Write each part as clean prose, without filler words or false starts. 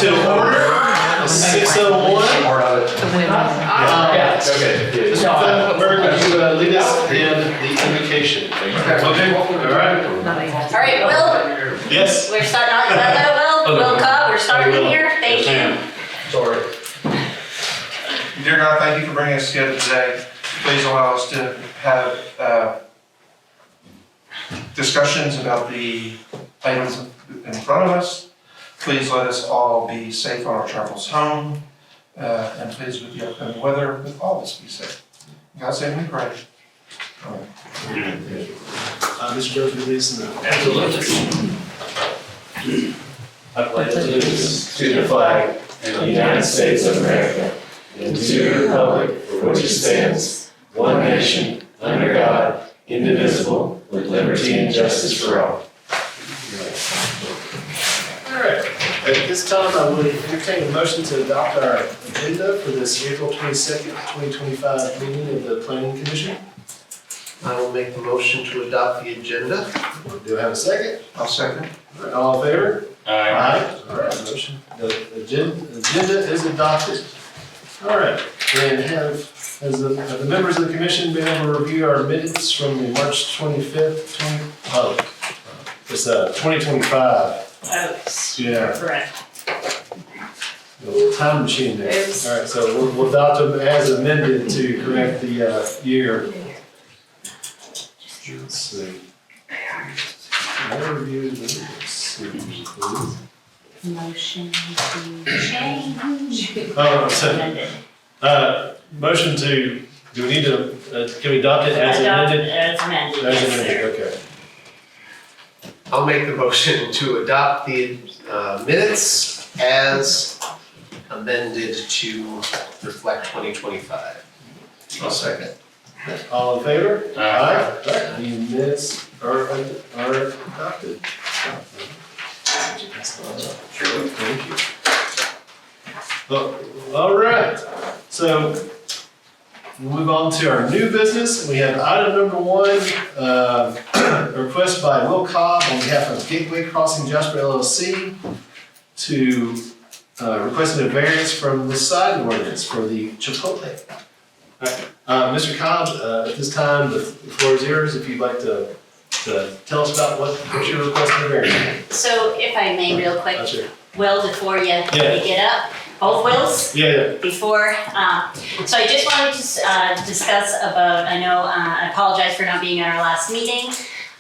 to order. 6:01. Yeah. Okay. Mr. Whataburger, would you lead us in the invocation? Okay. All right. All right, Will, Yes. we're starting on Will Cobb, we're starting here, thank you. Sorry. Dear God, thank you for bringing us together today. Please allow us to have discussions about the items in front of us. Please let us all be safe on our travels home. And please, with the upcoming weather, with all of us be safe. In God's name we pray. Amen. Mr. Jones, will you lead us in the I pledge allegiance to the flag of the United States of America and to the republic for which it stands, one nation, under God, indivisible, with liberty and justice for all. All right. At this time, I will entertain a motion to adopt our agenda for this April 22nd, 2025 meeting of the Planning Commission. I will make the motion to adopt the agenda. Do I have a second? I'll second. All right, all in favor? Aye. All right, motion, the agenda is adopted. All right, and have the members of the commission been able to review our minutes from the March 25th, 2025? Yeah. Correct. Little time machine there. Oops. All right, so we'll adopt them as amended to correct the year. Let's see. I review the minutes. Motion to change. Oh, so, Amended. motion to, do we need to, can we adopt it as amended? As amended, As yes, amended, sir. okay. I'll make the motion to adopt the minutes as amended to reflect 2025. I'll second. All in favor? Aye. All right, the minutes are adopted. Thank you. All right, so we'll move on to our new business. We have item number one, a request by Will Cobb on behalf of Gateway Crossing Jasper LLC to requesting a variance from the sign ordinance for the Chipotle. All right, Mr. Cobb, at this time, the floor is yours if you'd like to tell us about what you're requesting a variance. So if I may, real quick, That's it. Will, before you get up, both Wills? Yeah, Before, so I just wanted to discuss about, I know, I apologize for not being at our last meeting.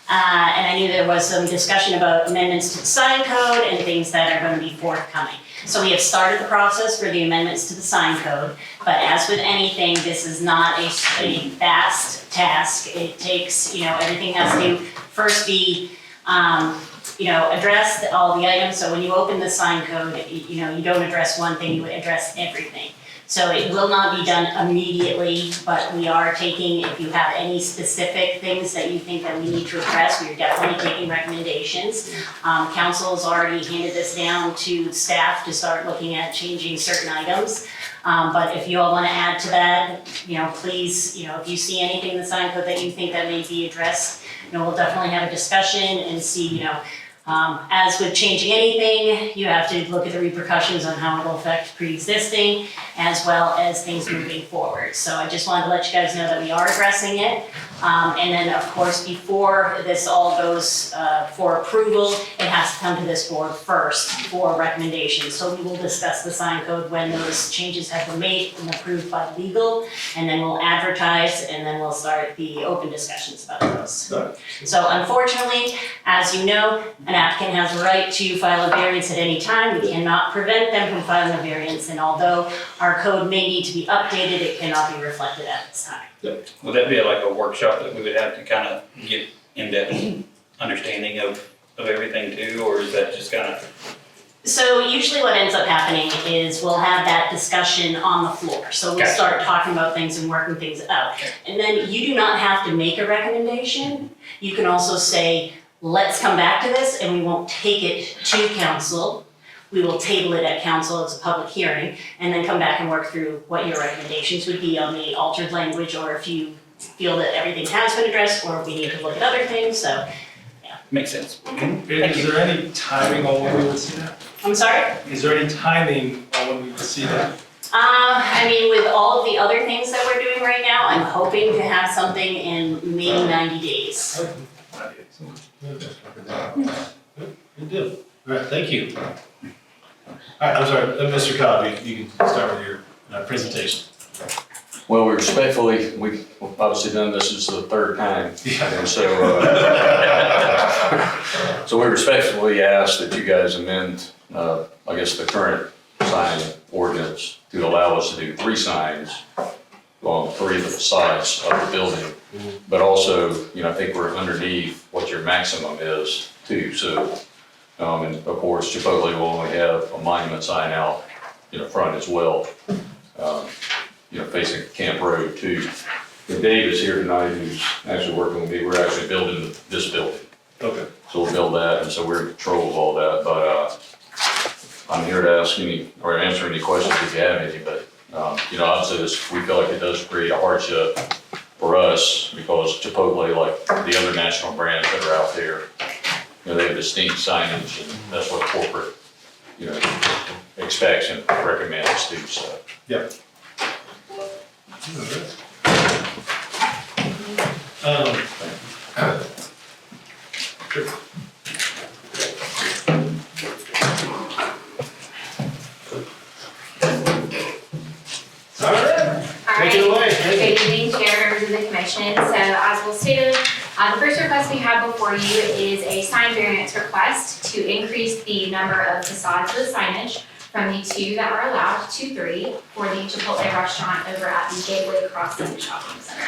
And I knew there was some discussion about amendments to the sign code and things that are going to be forthcoming. So we have started the process for the amendments to the sign code, but as with anything, this is not a fast task. It takes, everything has to first be, addressed, all the items. So when you open the sign code, you don't address one thing, you address everything. So it will not be done immediately, but we are taking, if you have any specific things that you think that we need to address, we are definitely taking recommendations. Council has already handed this down to staff to start looking at changing certain items. But if you all want to add to that, please, if you see anything in the sign code that you think that may be addressed, we'll definitely have a discussion and see, as with changing anything, you have to look at the repercussions on how it will affect pre-existing as well as things moving forward. So I just wanted to let you guys know that we are addressing it. And then of course, before this all goes for approval, it has to come to this board first for recommendations. So we will discuss the sign code when those changes have been made and approved by legal, and then we'll advertise, and then we'll start the open discussions about those. So unfortunately, as you know, an applicant has a right to file a variance at any time. We cannot prevent them from filing a variance, and although our code may need to be updated, it cannot be reflected at this time. Would that be like a workshop that we would have to kind of get in-depth understanding of everything too, or is that just kind of? So usually what ends up happening is we'll have that discussion on the floor. So we'll Gotcha. start talking about things and working things out. And then you do not have to make a recommendation. You can also say, let's come back to this, and we won't take it to council. We will table it at council as a public hearing, and then come back and work through what your recommendations would be on the altered language, or if you feel that everything has been addressed, or we need to look at other things, so. Makes sense. Thank Is there any timing on when we would see that? I'm sorry? Is there any timing on when we would see that? I mean, with all of the other things that we're doing right now, I'm hoping to have something in maybe 90 days. Good deal. All right, thank you. All right, I'm sorry, Mr. Cobb, you can start with your presentation. Well, we've obviously done this is the third time. Yeah. And so, so we respectfully ask that you guys amend, I guess, the current sign ordinance to allow us to do 3 signs on 3 of the facades of the building. But also, I think we're underneath what your maximum is too. So, and of course, Chipotle will only have a monument sign out, front as well. Facing Camp Road too. And Dave is here tonight, who's actually working with me. We're actually building this building. Okay. So we'll build that, and so we're in control of all that, but, I'm here to answer any questions if you have any, but, obviously we feel like it does create a hardship for us because Chipotle, like the other national brands that are out there, they have distinct signage, and that's what corporate, expects and recommends too, so. Yep. Sure. All right, take it away. Thank you. Good evening, Chair, members of the Commission. So as was stated, the first request we have before you is a sign variance request to increase the number of facades with signage from the 2 that are allowed to 3 for the Chipotle restaurant over at the Gateway Crossing Shopping Center.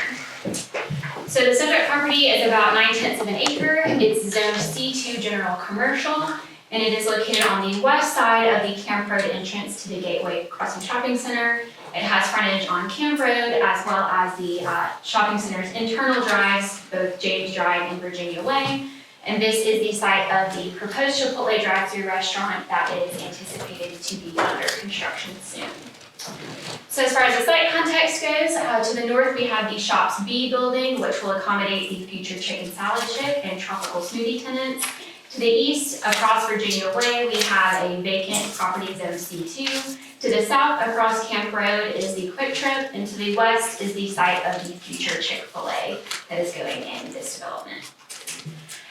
So the subject property is about 9/10 of an acre. It's zoned C2 General Commercial, and it is located on the west side of the Camp Road entrance to the Gateway Crossing Shopping Center. It has frontage on Camp Road as well as the shopping center's internal drives, both James Drive and Virginia Way. And this is the site of the proposed Chipotle drive-through restaurant that is anticipated to be under construction soon. So as far as the site context goes, to the north we have the Shops B building, which will accommodate the future chicken salad ship and tropical smoothie tenants. To the east, across Virginia Way, we have a vacant property zone C2. To the south, across Camp Road, is the Quick Trip, and to the west is the site of the future Chick-fil-A that is going in this development.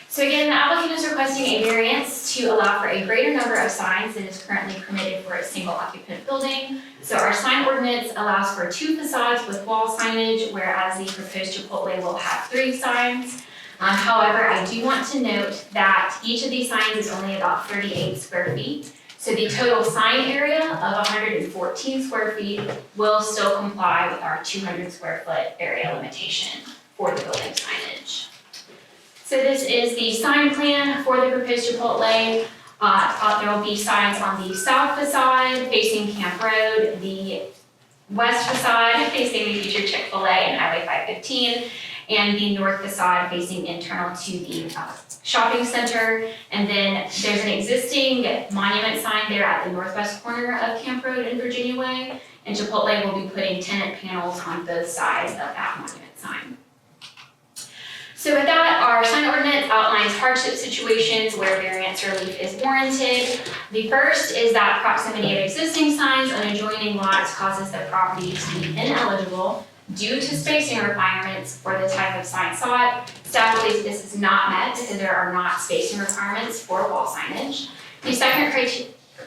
So again, the applicant is requesting a variance to allow for a greater number of signs than is currently permitted for a single occupant building. So our sign ordinance allows for 2 facades with wall signage, whereas the proposed Chipotle will have 3 signs. However, I do want to note that each of these signs is only about 38 square feet. So the total sign area of 114 square feet will still comply with our 200 square foot area limitation for the building signage. So this is the sign plan for the proposed Chipotle. There will be signs on the south facade facing Camp Road, the west facade facing the future Chick-fil-A and Highway 515, and the north facade facing internal to the shopping center. And then there's an existing monument sign there at the northwest corner of Camp Road and Virginia Way, and Chipotle will be putting tenant panels on both sides of that monument sign. So with that, our sign ordinance outlines hardship situations where variance relief is warranted. The first is that proximity of existing signs on adjoining lots causes the property to be ineligible due to spacing requirements for the type of sign sought. Staff believes this is not met because there are not spacing requirements for wall signage. The second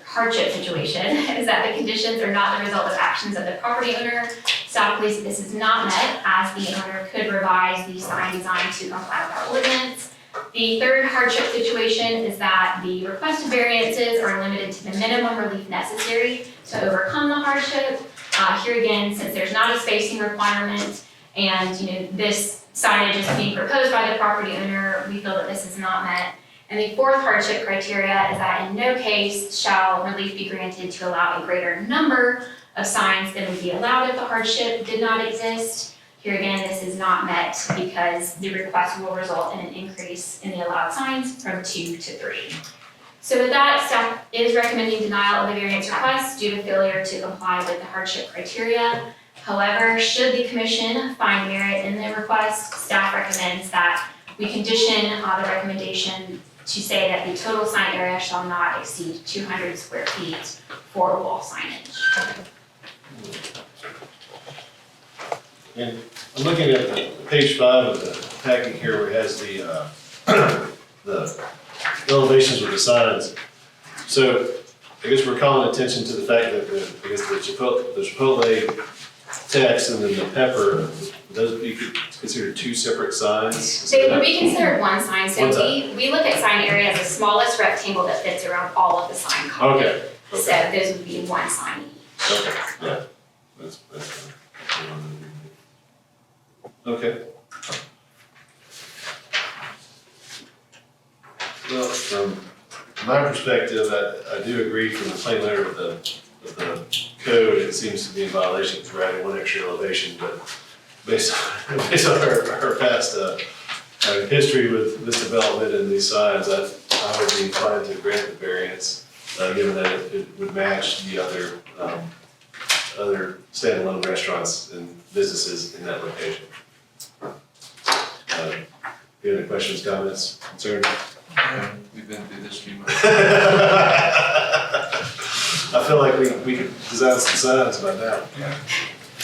hardship situation is that the conditions are not the result of actions of the property owner. Staff believes that this is not met as the owner could revise the sign design to comply with our ordinance. The third hardship situation is that the requested variances are limited to the minimum relief necessary to overcome the hardship. Here again, since there's not a spacing requirement and this signage is being proposed by the property owner, we feel that this is not met. And the fourth hardship criteria is that in no case shall relief be granted to allow a greater number of signs than would be allowed if the hardship did not exist. Here again, this is not met because the request will result in an increase in the allowed signs from 2 to 3. So with that, staff is recommending denial of the variance request due to failure to comply with the hardship criteria. However, should the commission find merit in the request, staff recommends that We condition the recommendation to say that the total sign area shall not exceed 200 square feet for wall signage. And I'm looking at page 5 of the packet here where it has the, the elevations with the signs. So I guess we're calling attention to the fact that the Chipotle text and then the pepper, those would be considered two separate signs? They would be considered one sign, so One sign. we look at sign area as the smallest rectangle that fits around all of the sign columns. Okay. So those would be one sign each. Okay, yeah. That's fine. Okay. Well, from my perspective, I do agree from the plain letter of the code, it seems to be in violation for adding one extra elevation, but based on our past history with this development and these signs, I would be inclined to grant the variance, given that it would match the other standalone restaurants and businesses in that location. You have any questions, comments, concerns? We've been through this few months. I feel like we could design some signs by now.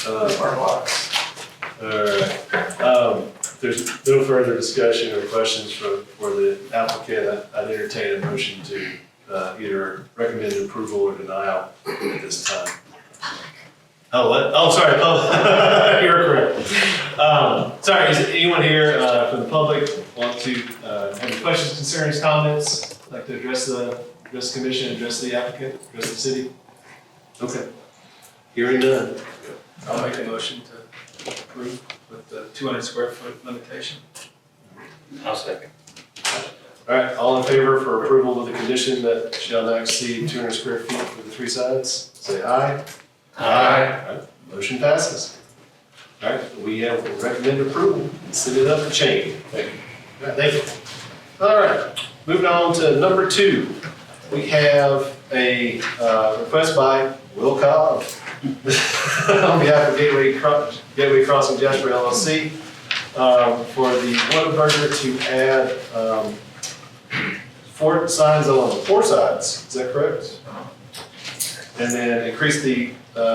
Our lots. Alright, if there's no further discussion or questions for the applicant, I'd entertain a motion to either recommend approval or denial at this time. Oh, what? Oh, sorry, you're correct. Sorry, is anyone here from the public want to have any questions, concerns, comments? Like to address the commission, address the applicant, address the city? Okay. Hearing none. I'll make a motion to approve with the 200 square foot limitation. I'll second. All right, all in favor for approval with the condition that shall not exceed 200 square feet for the three sides, say aye. Aye. All right, motion passes. All right, we have recommend approval, send it up the chain. Thank you. All right, thank you. All right, moving on to number 2. We have a request by Will Cobb on behalf of Gateway Crossing Jasper LLC for the Whataburger to add 4 signs on 4 sides. Is that correct? And then increase the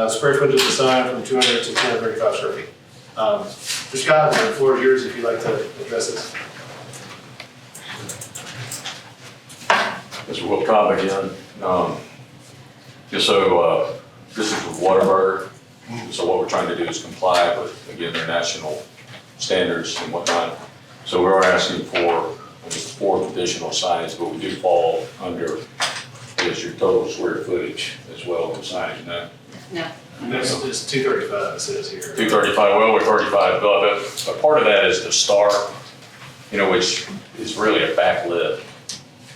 square footage of the sign from 200 to 235 square feet. Mr. Scott, the floor is yours if you'd like to address this. Mr. Will Cobb again. This is with Whataburger. So what we're trying to do is comply with, again, their national standards and whatnot. So we're asking for 4 additional signs, but we do fall under, I guess, your total square footage as well as signage. No. It's 235, it says here. 235, well, we're 35, but part of that is the star, which is really a backlit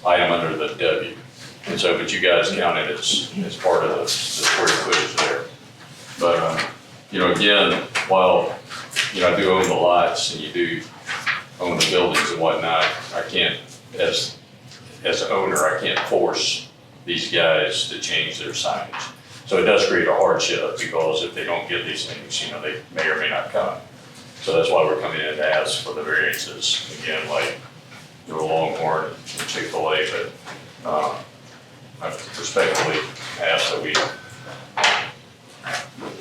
item under the W. And so, but you guys count it as part of the square footage there. But, again, while, I do own the lots and you do own the buildings and whatnot, I can't, as an owner, I can't force these guys to change their signage. So it does create a hardship because if they don't get these things, they may or may not come. So that's why we're coming in to ask for the variances, again, like the Longhorn and Chipotle, but I respectfully ask that the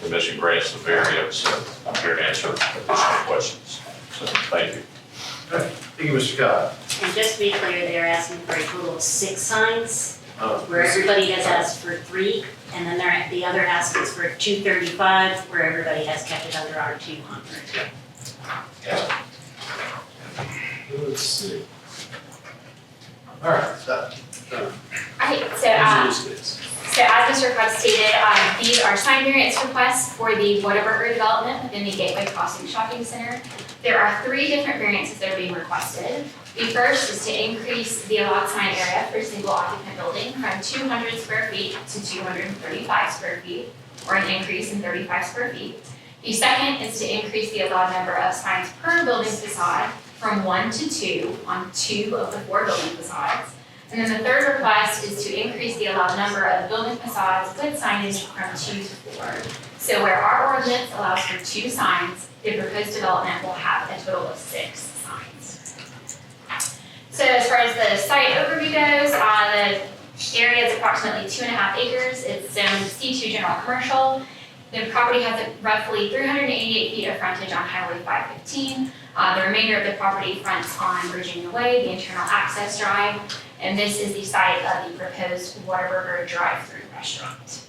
commission grants the variance, and I'm here to answer additional questions. So thank you. All right, thank you, Mr. Scott. And just to be clear, they're asking for a total of 6 signs, where everybody has asked for 3, and then the other ask is for 235, where everybody has kept it under our 200. Let's see. All right, stop. Alright, so as Mr. Cobb stated, these are sign variance requests for the Whataburger development within the Gateway Crossing Shopping Center. There are 3 different variances that are being requested. The first is to increase the allowed sign area for a single occupant building from 200 square feet to 235 square feet, or an increase in 35 square feet. The second is to increase the allowed number of signs per building facade from 1 to 2 on 2 of the 4 building facades. And then the third request is to increase the allowed number of building facades with signage from 2 to 4. So where our ordinance allows for 2 signs, the proposed development will have a total of 6 signs. So as far as the site overview goes, the area is approximately 2.5 acres. It's zoned C2 general commercial. The property has roughly 388 feet of frontage on Highway 515. The remainder of the property fronts on Virginia Way, the internal access drive, and this is the site of the proposed Whataburger drive-through restaurant.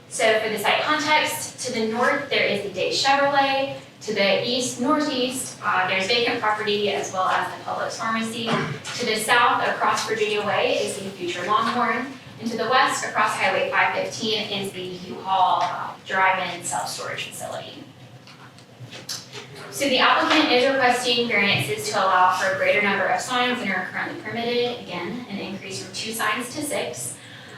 So for the site context, to the north, there is the Day Chevrolet. To the east, northeast, there's vacant property as well as the Publix pharmacy. To the south, across Virginia Way, is the future Longhorn. And to the west, across Highway 515, is the U-Haul drive-in self-storage facility. So the applicant is requesting variances to allow for a greater number of signs than are currently permitted. Again, an increase from 2 signs to 6.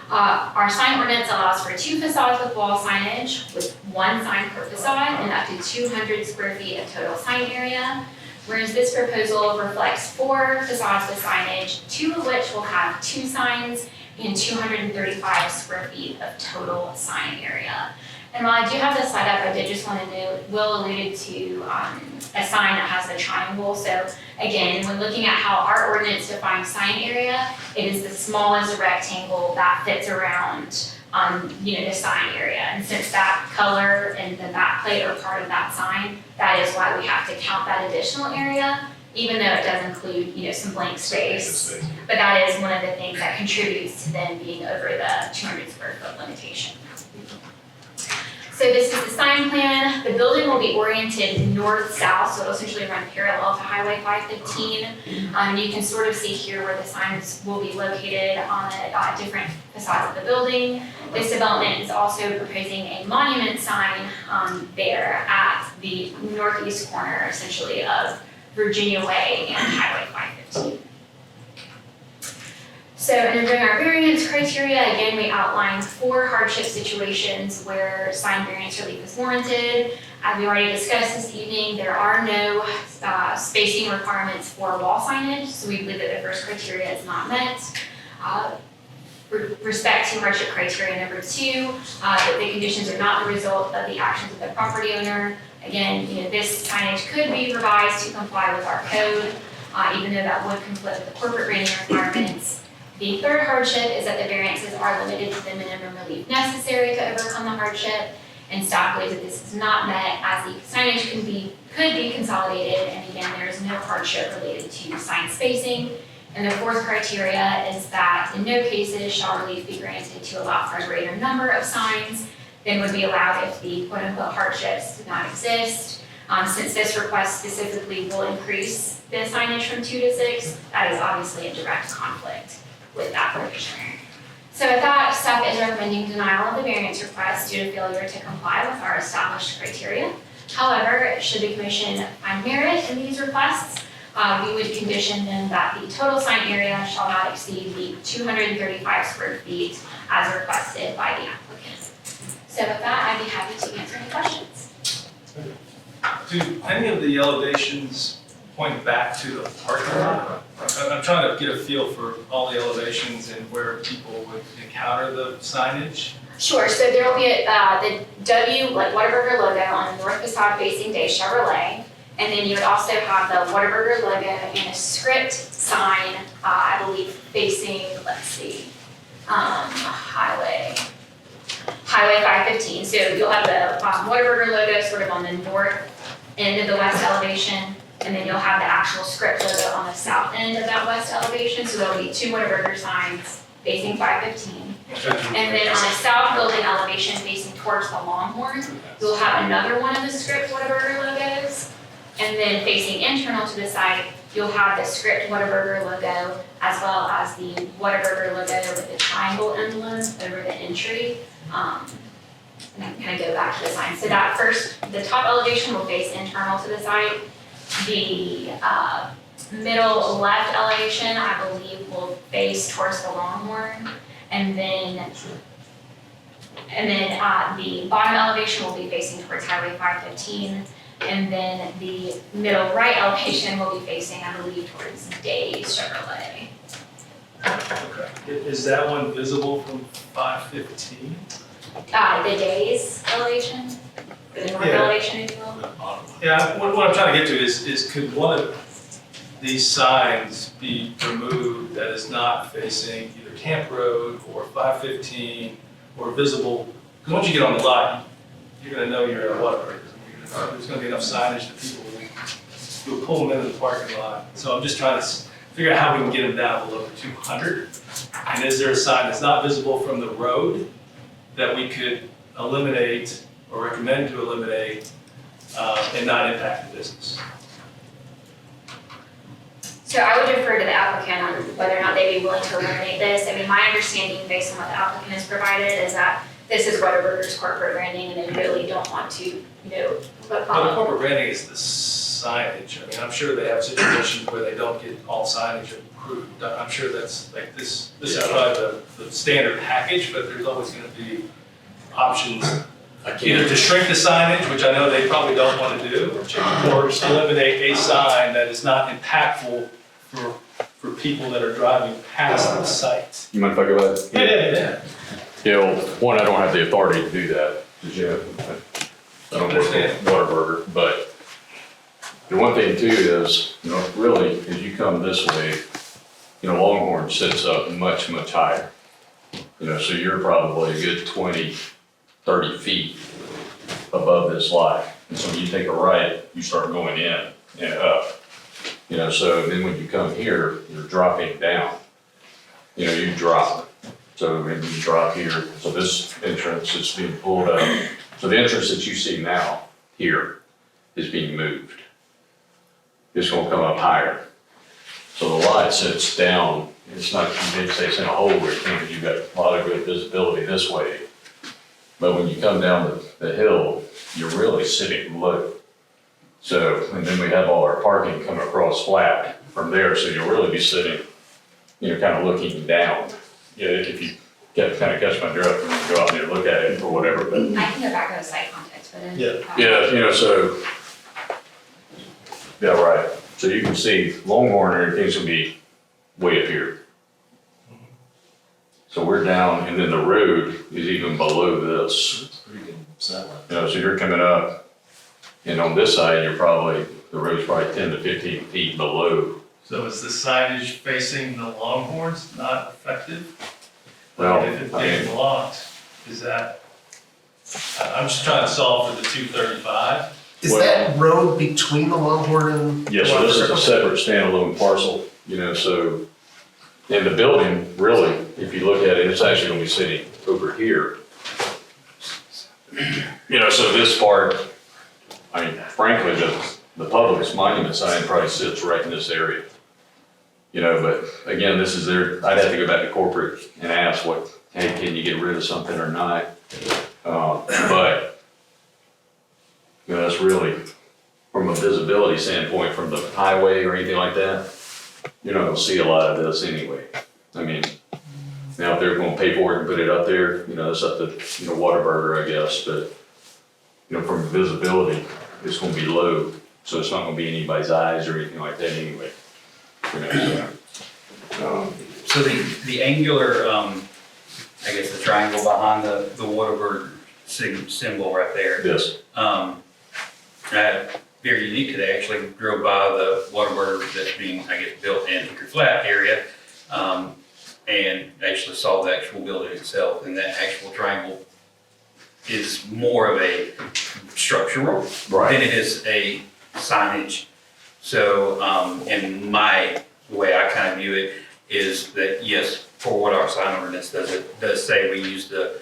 Our sign ordinance allows for 2 facades with wall signage with 1 sign per facade and up to 200 square feet of total sign area. Whereas this proposal reflects 4 facades with signage, 2 of which will have 2 signs and 235 square feet of total sign area. And while I do have this slide up, I did just want to note, Will alluded to a sign that has the triangle. So again, when looking at how our ordinance defines sign area, it is the smallest rectangle that fits around the sign area. And since that color and the backplate are part of that sign, that is why we have to count that additional area, even though it does include some blank space. But that is one of the things that contributes to them being over the 200 square foot limitation. So this is the sign plan. The building will be oriented north-south, so it'll essentially run parallel to Highway 515. You can sort of see here where the signs will be located on the different facades of the building. This development is also proposing a monument sign there at the northeast corner, essentially, of Virginia Way and Highway 515. So in doing our variance criteria, again, we outlined 4 hardship situations where sign variance relief is warranted. As we already discussed this evening, there are no spacing requirements for wall signage, so we believe that the first criteria is not met. Respect to hardship criteria number 2, that the conditions are not the result of the actions of the property owner. Again, this signage could be revised to comply with our code, even though that would conflict with the corporate rating requirements. The third hardship is that the variances are limited to the minimum relief necessary to overcome the hardship, and staff believes that this is not met as the signage could be consolidated, and again, there is no hardship related to sign spacing. And the fourth criteria is that in no cases shall relief be granted to allow for a greater number of signs than would be allowed if the quote-unquote hardships did not exist. Since this request specifically will increase the signage from 2 to 6, that is obviously in direct conflict with that provision. So with that, staff is recommending denial of the variance request due to failure to comply with our established criteria. However, should the commission find merit in these requests, we would condition them that the total sign area shall not exceed the 235 square feet as requested by the applicant. So with that, I'd be happy to answer any questions. Do any of the elevations point back to the parking lot? I'm trying to get a feel for all the elevations and where people would encounter the signage. Sure, so there will be the W, like Whataburger logo on the north facade facing Day Chevrolet. And then you would also have the Whataburger logo and a script sign, I believe, facing, let's see, Highway 515. So you'll have the Whataburger logo sort of on the north end of the west elevation, and then you'll have the actual script logo on the south end of that west elevation. So there'll be 2 Whataburger signs facing 515. And then on the south building elevation facing towards the Longhorn, you'll have another one of the script Whataburger logos. And then facing internal to the site, you'll have the script Whataburger logo as well as the Whataburger logo with the triangle emblem over the entry. And I can kind of go back to the sign. So that the top elevation will face internal to the site. The middle left elevation, I believe, will face towards the Longhorn. And then the bottom elevation will be facing towards Highway 515. And then the middle right elevation will be facing, I believe, towards Day Chevrolet. Okay. Is that one visible from 515? The Days elevation, the north Yeah. elevation, if you will. Yeah, what I'm trying to get to is could one of, these signs be removed that is not facing either Camp Road or 515 or visible? Because once you get on the lot, you're gonna know you're at Whataburger. There's gonna be enough signage that people will pull them into the parking lot. So I'm just trying to figure out how we can get them down below 200. And is there a sign that's not visible from the road that we could eliminate or recommend to eliminate and not impact the business? So I would defer to the applicant on whether or not they'd be willing to eliminate this. I mean, my understanding based on what the applicant has provided is that this is Whataburger's corporate branding and they really don't want to, But the corporate branding is the signage. I mean, I'm sure they have situations where they don't get all signage approved. I'm sure that's like this is probably the standard package, but there's always gonna be options. Either to shrink the signage, which I know they probably don't want to do, or eliminate a sign that is not impactful for people that are driving past the site. You mind if I go ahead? Yeah. Yeah, well, one, I don't have the authority to do that, because, I don't work for Whataburger, but the one thing too is, really, as you come this way, Longhorn sits up much, much higher. So you're probably a good 20, 30 feet above this lot. And so when you take a right, you start going in and up. So then when you come here, you're dropping down. You drop. So maybe you drop here. So this entrance is being pulled up. So the entrance that you see now here is being moved. It's gonna come up higher. So the lot sits down. It's not, you say it's in a hole where you think you've got a lot of good visibility this way. But when you come down the hill, you're really sitting low. So, and then we have all our parking coming across flat from there. So you'll really be sitting, kind of looking down. If you kind of catch my drift and go out there and look at it or whatever, but. I can go back to the site context, but then. Yeah, so, yeah, right. So you can see Longhorn and everything's gonna be way up here. So we're down, and then the road is even below this. Pretty good satellite. So you're coming up, and on this side, the road's probably 10 to 15 feet below. So is the signage facing the Longhorns not effective? Well, If it's being blocked, is that, I'm just trying to solve for the 235. Is that road between the Longhorn and? Yeah, so this is a separate standalone parcel, so, and the building, really, if you look at it, it's actually gonna be sitting over here. So this part, frankly, the public's monument sign probably sits right in this area. But again, this is I'd have to go back to corporate and ask hey, can you get rid of something or not? But, that's really, from a visibility standpoint, from the highway or anything like that, you're not gonna see a lot of this anyway. Now if they're gonna pay for it and put it up there, it's up to, Whataburger, I guess, but, from visibility, it's gonna be low, so it's not gonna be in anybody's eyes or anything like that anyway. So the angular, I guess the triangle behind the Whataburger symbol right there. Yes. Very unique today, actually drove by the Whataburger that's being, I guess, built in Hickory Flat area, and actually saw the actual building itself, and that actual triangle is more of a structural than it is a signage. So, in the way I kind of view it is that, yes, for what our sign ordinance does, it does say we use the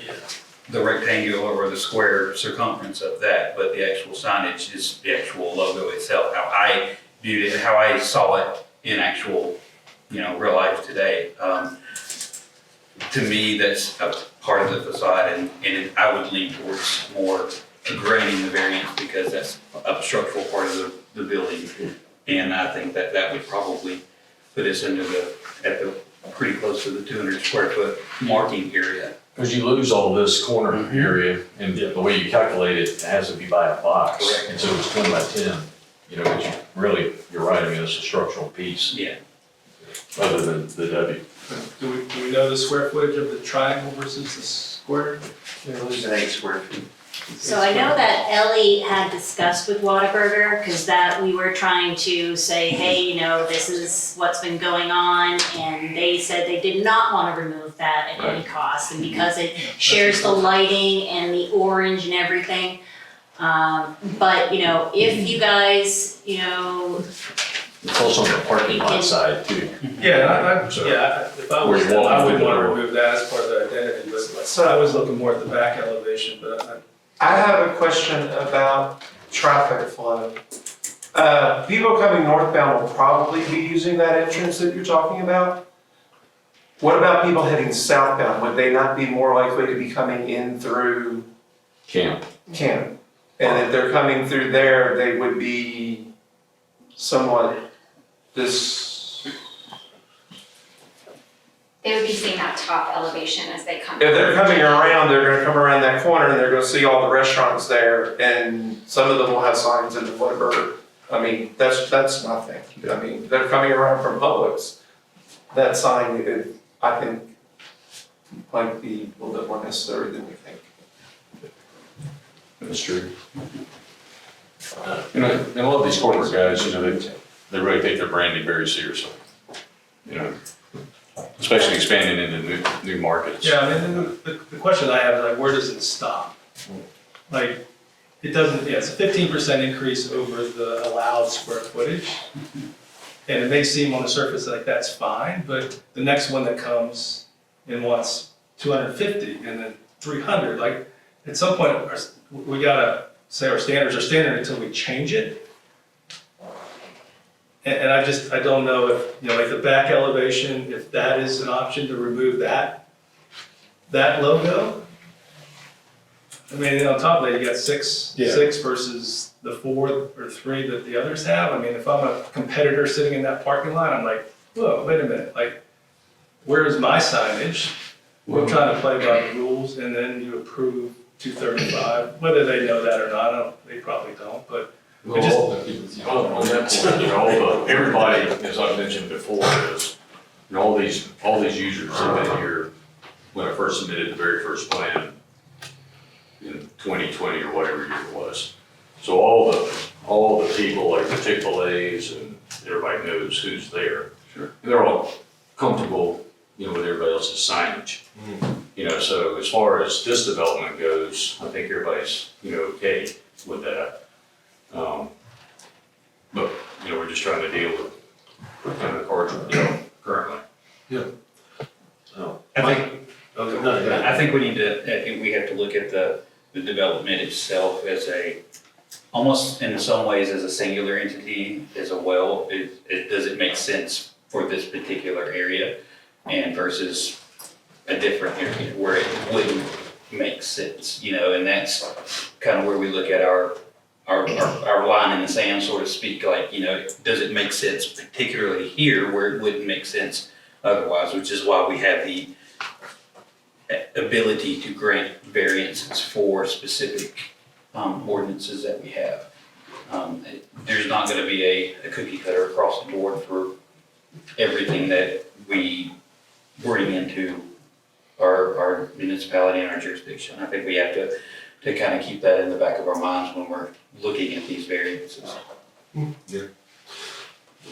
rectangular or the square circumference of that, but the actual signage is the actual logo itself, how I viewed it, how I saw it in actual, real life today. To me, that's a part of the facade, and I would lean towards more granting the variance because that's a structural part of the building. And I think that would probably put us at the pretty close to the 200 square foot marking area. Because you lose all this corner area, and the way you calculate it, it has to be by a box. Correct. And so it's 10 by 10, but you're right, it's a structural piece. Yeah. Other than the W. Do we know the square footage of the triangle versus the square? You're losing 8 square feet. So I know that Ellie had discussed with Whataburger, because that we were trying to say, hey, you know, this is what's been going on, and they said they did not want to remove that at any cost, and because it shares the lighting and the orange and everything. But, you know, if you guys, you know, It's also on the parking lot side too. Yeah, if I was them, I wouldn't want to remove that as part of the identity, but So- I was looking more at the back elevation, but I have a question about traffic flow. People coming northbound will probably be using that entrance that you're talking about. What about people heading southbound? Would they not be more likely to be coming in through Camp. Camp? And if they're coming through there, they would be somewhat They would be seeing that top elevation as they come. if they're coming around, they're gonna come around that corner and they're gonna see all the restaurants there, and some of them will have signs in the Whataburger. I mean, that's nothing. I mean, they're coming around from Publix. That sign, I think, might be a little bit more necessary than we think. That's true. You know, and a lot of these corporate guys, you know, they really take their branding very seriously. You know, especially expanding into new markets. yeah, I mean, the question I have is like, where does it stop? Like, it doesn't, yeah, it's a 15% increase over the allowed square footage. And it may seem on the surface like that's fine, but the next one that comes and wants 250 and then 300, like, at some point, we gotta say our standards are standard until we change it. And I don't know if, you know, like the back elevation, if that is an option to remove that logo. I mean, on top of that, you got six versus the 4 or 3 that the others have. I mean, if I'm a competitor sitting in that parking lot, I'm like, whoa, wait a minute, like, where is my signage? We're trying to play by the rules, and then you approve 235, whether they know that or not, they probably don't, but Well, on that point, you know, everybody, as I mentioned before, is, you know, all these users have been here when I first submitted the very first plan in 2020 or whatever year it was. So all the people, like the Chipotl's and everybody knows who's there. Sure. And they're all comfortable, you know, with everybody else's signage. You know, so as far as this development goes, I think everybody's, you know, okay with that. But, you know, we're just trying to deal with kind of the cards we're dealing currently. I think we need to, I think we have to look at the development itself as almost in some ways as a singular entity as well. Does it make sense for this particular area and versus a different area where it wouldn't make sense, you know, and that's kind of where we look at our line in the sand, so to speak, like, you know, does it make sense particularly here where it wouldn't make sense otherwise, which is why we have the ability to grant variances for specific ordinances that we have. There's not gonna be a cookie cutter across the board for everything that we bring into our municipality and our jurisdiction. I think we have to kind of keep that in the back of our minds when we're looking at these variances.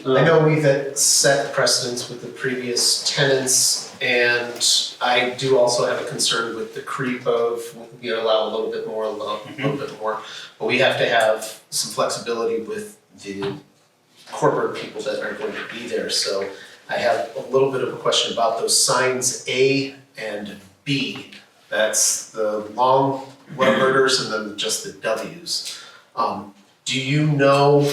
I know we've set precedents with the previous tenants, and I do also have a concern with the creep of, you know, allow a little bit more, a little bit more. But we have to have some flexibility with the corporate people that are going to be there. So I have a little bit of a question about those signs A and B. That's the long Whataburgers and then just the W's. Do you know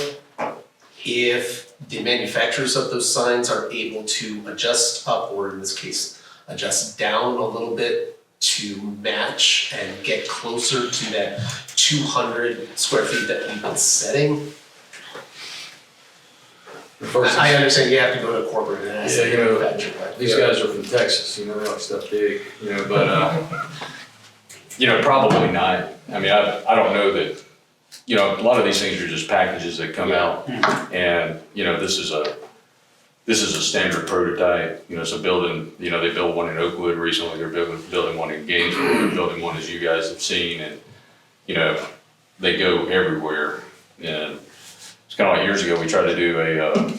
if the manufacturers of those signs are able to adjust up, or in this case, adjust down a little bit to match and get closer to that 200 square feet that we've been setting? I understand you have to go to corporate and ask the manufacturer, but These guys are from Texas, you know, they like stuff big, you know, but, you know, probably not. I mean, I don't know that, you know, a lot of these things are just packages that come out, and, you know, this is a standard prototype, you know, it's a building, you know, they built one in Oakwood recently, they're building one in Gainesville, they're building one as you guys have seen, and, you know, they go everywhere. And it's kind of like years ago, we tried to do a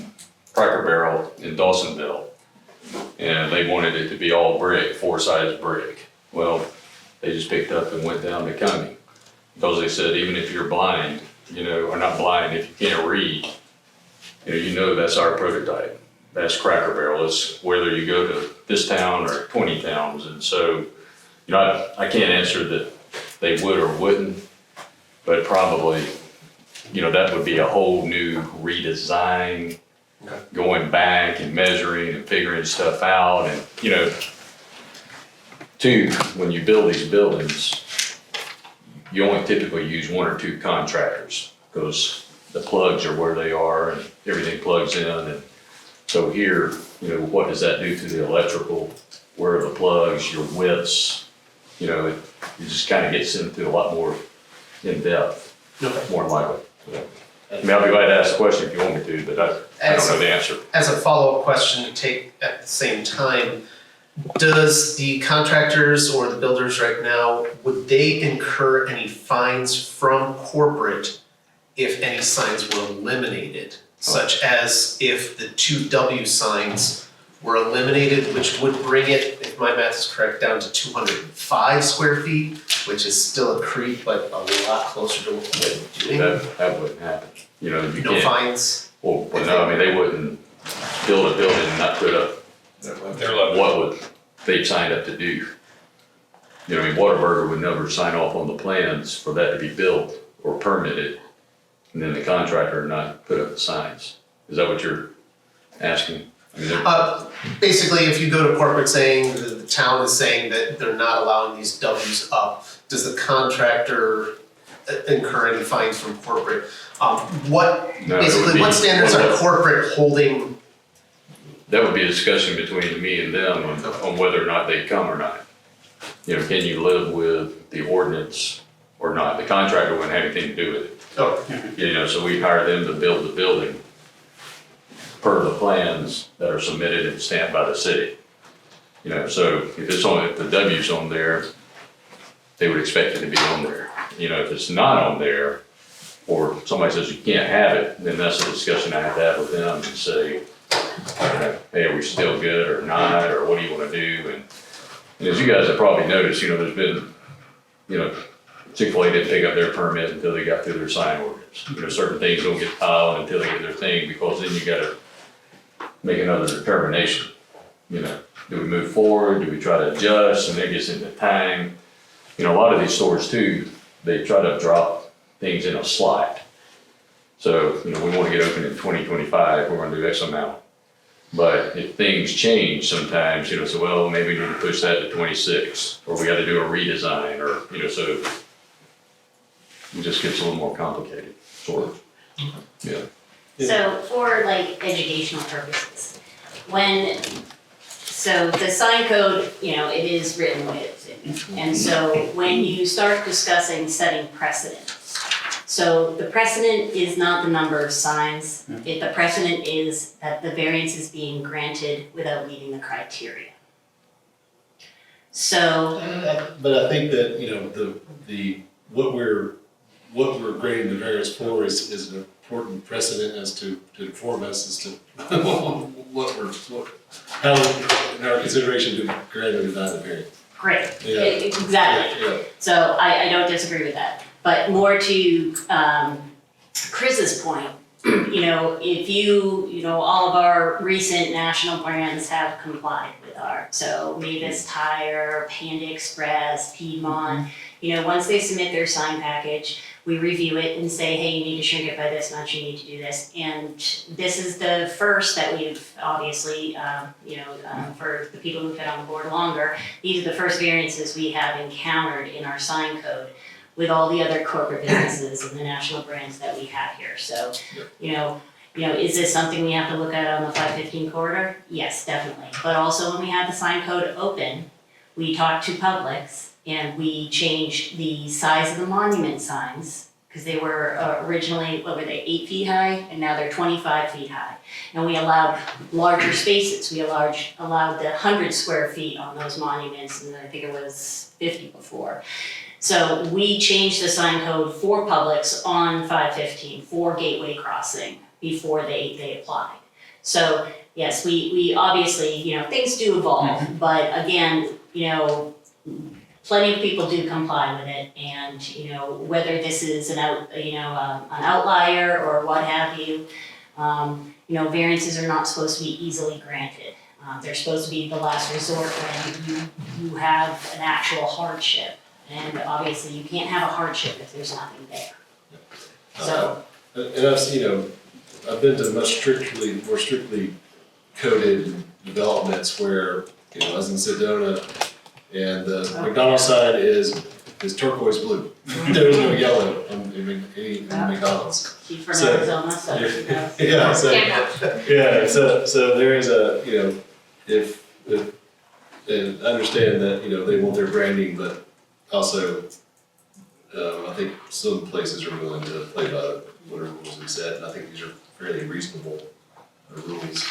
Cracker Barrel in Dawsonville. And they wanted it to be all brick, 4-sides brick. Well, they just picked up and went down to Cumming. Because they said, even if you're blind, you know, or not blind, if you can't read, you know that's our prototype. That's Cracker Barrel. It's whether you go to this town or 20 towns. And so, you know, I can't answer that they would or wouldn't, but probably, you know, that would be a whole new redesign, going back and measuring and figuring stuff out. And, you know, two, when you build these buildings, you only typically use 1 or 2 contractors because the plugs are where they are and everything plugs in. And so here, you know, what does that do to the electrical? Where are the plugs, your widths? You know, it just kind of gets into a lot more in depth, more likely. I mean, I'll be glad to ask the question if you want me to, but I don't know the answer. As a follow-up question to take at the same time, does the contractors or the builders right now, would they incur any fines from corporate if any signs were eliminated? Such as if the 2 W signs were eliminated, which would bring it, if my math is correct, down to 205 square feet, which is still a creep, but a lot closer to what we're doing. That wouldn't happen. You know, you No can't. fines? Well, no, I mean, they wouldn't build a building and not put up what would they signed up to do. You know, I mean, Whataburger would never sign off on the plans for that to be built or permitted, and then the contractor not put up the signs. Is that what you're asking? I mean, Basically, if you go to corporate saying, the town is saying that they're not allowing these Ws up, does the contractor incur any fines from corporate? What standards are corporate holding? that would be a discussion between me and them on whether or not they come or not. You know, can you live with the ordinance or not? The contractor wouldn't have anything to do with it. Oh. You know, so we hire them to build the building per the plans that are submitted and stamped by the city. You know, so if the W's on there, they would expect it to be on there. You know, if it's not on there, or somebody says you can't have it, then that's a discussion I have to have with them and say, hey, are we still good or not, or what do you want to do? And as you guys have probably noticed, you know, there's been, you know, Chipotle didn't pick up their permit until they got through their sign ordinance. You know, certain things don't get filed until they get their thing, because then you gotta make another determination. You know, do we move forward? Do we try to adjust? And it gets into time. You know, a lot of these stores too, they try to drop things in a slot. So, you know, we want to get open in 2025, we're going to do X amount. But if things change sometimes, you know, so well, maybe we need to push that to 26, or we got to do a redesign, or, you know, so it just gets a little more complicated, sort of. Yeah. So for like educational purposes, so the sign code, you know, it is written the way it's written. And so when you start discussing setting precedents, so the precedent is not the number of signs. The precedent is that the variance is being granted without meeting the criteria. So, But I think that, you know, what we're granting the variance for is an important precedent as to inform us as to how in our consideration to grant or deny the variance. great, Yeah. exactly. Yeah. So I don't disagree with that. But more to Chris's point, you know, if you know, all of our recent national brands have complied with so Mavis Tire, Panda Express, Piedmont, you know, once they submit their sign package, we review it and say, hey, you need to shrink it by this much, you need to do this. And this is the first that we've obviously, for the people who've been on the board longer, these are the first variances we have encountered in our sign code with all the other corporate businesses and the national brands that we have here. So, you know, is this something we have to look at on the 515 corridor? Yes, definitely. But also when we had the sign code open, we talked to Publix and we changed the size of the monument signs because they were originally, 8 feet high, and now they're 25 feet high. And we allowed larger spaces. We allowed the 100 square feet on those monuments, and I think it was 50 before. So we changed the sign code for Publix on 515 for Gateway Crossing before they applied. So yes, we obviously, you know, things do evolve, but again, you know, plenty of people do comply with it, and you know, whether this is an outlier or what have you, you know, variances are not supposed to be easily granted. They're supposed to be the last resort when you have an actual hardship, and obviously you can't have a hardship if there's nothing there. So, And I've seen, you know, I've been to more strictly coded developments where, you know, I was in Sedona, and the McDonald's sign is turquoise blue. There's no yellow in any McDonald's. she's from So- Arizona, so she knows. Yeah, so, Yeah. yeah, so there is a, you know, if, and I understand that, you know, they want their branding, but also, I think some places are willing to play by whatever rules we set, and I think these are fairly reasonable rules.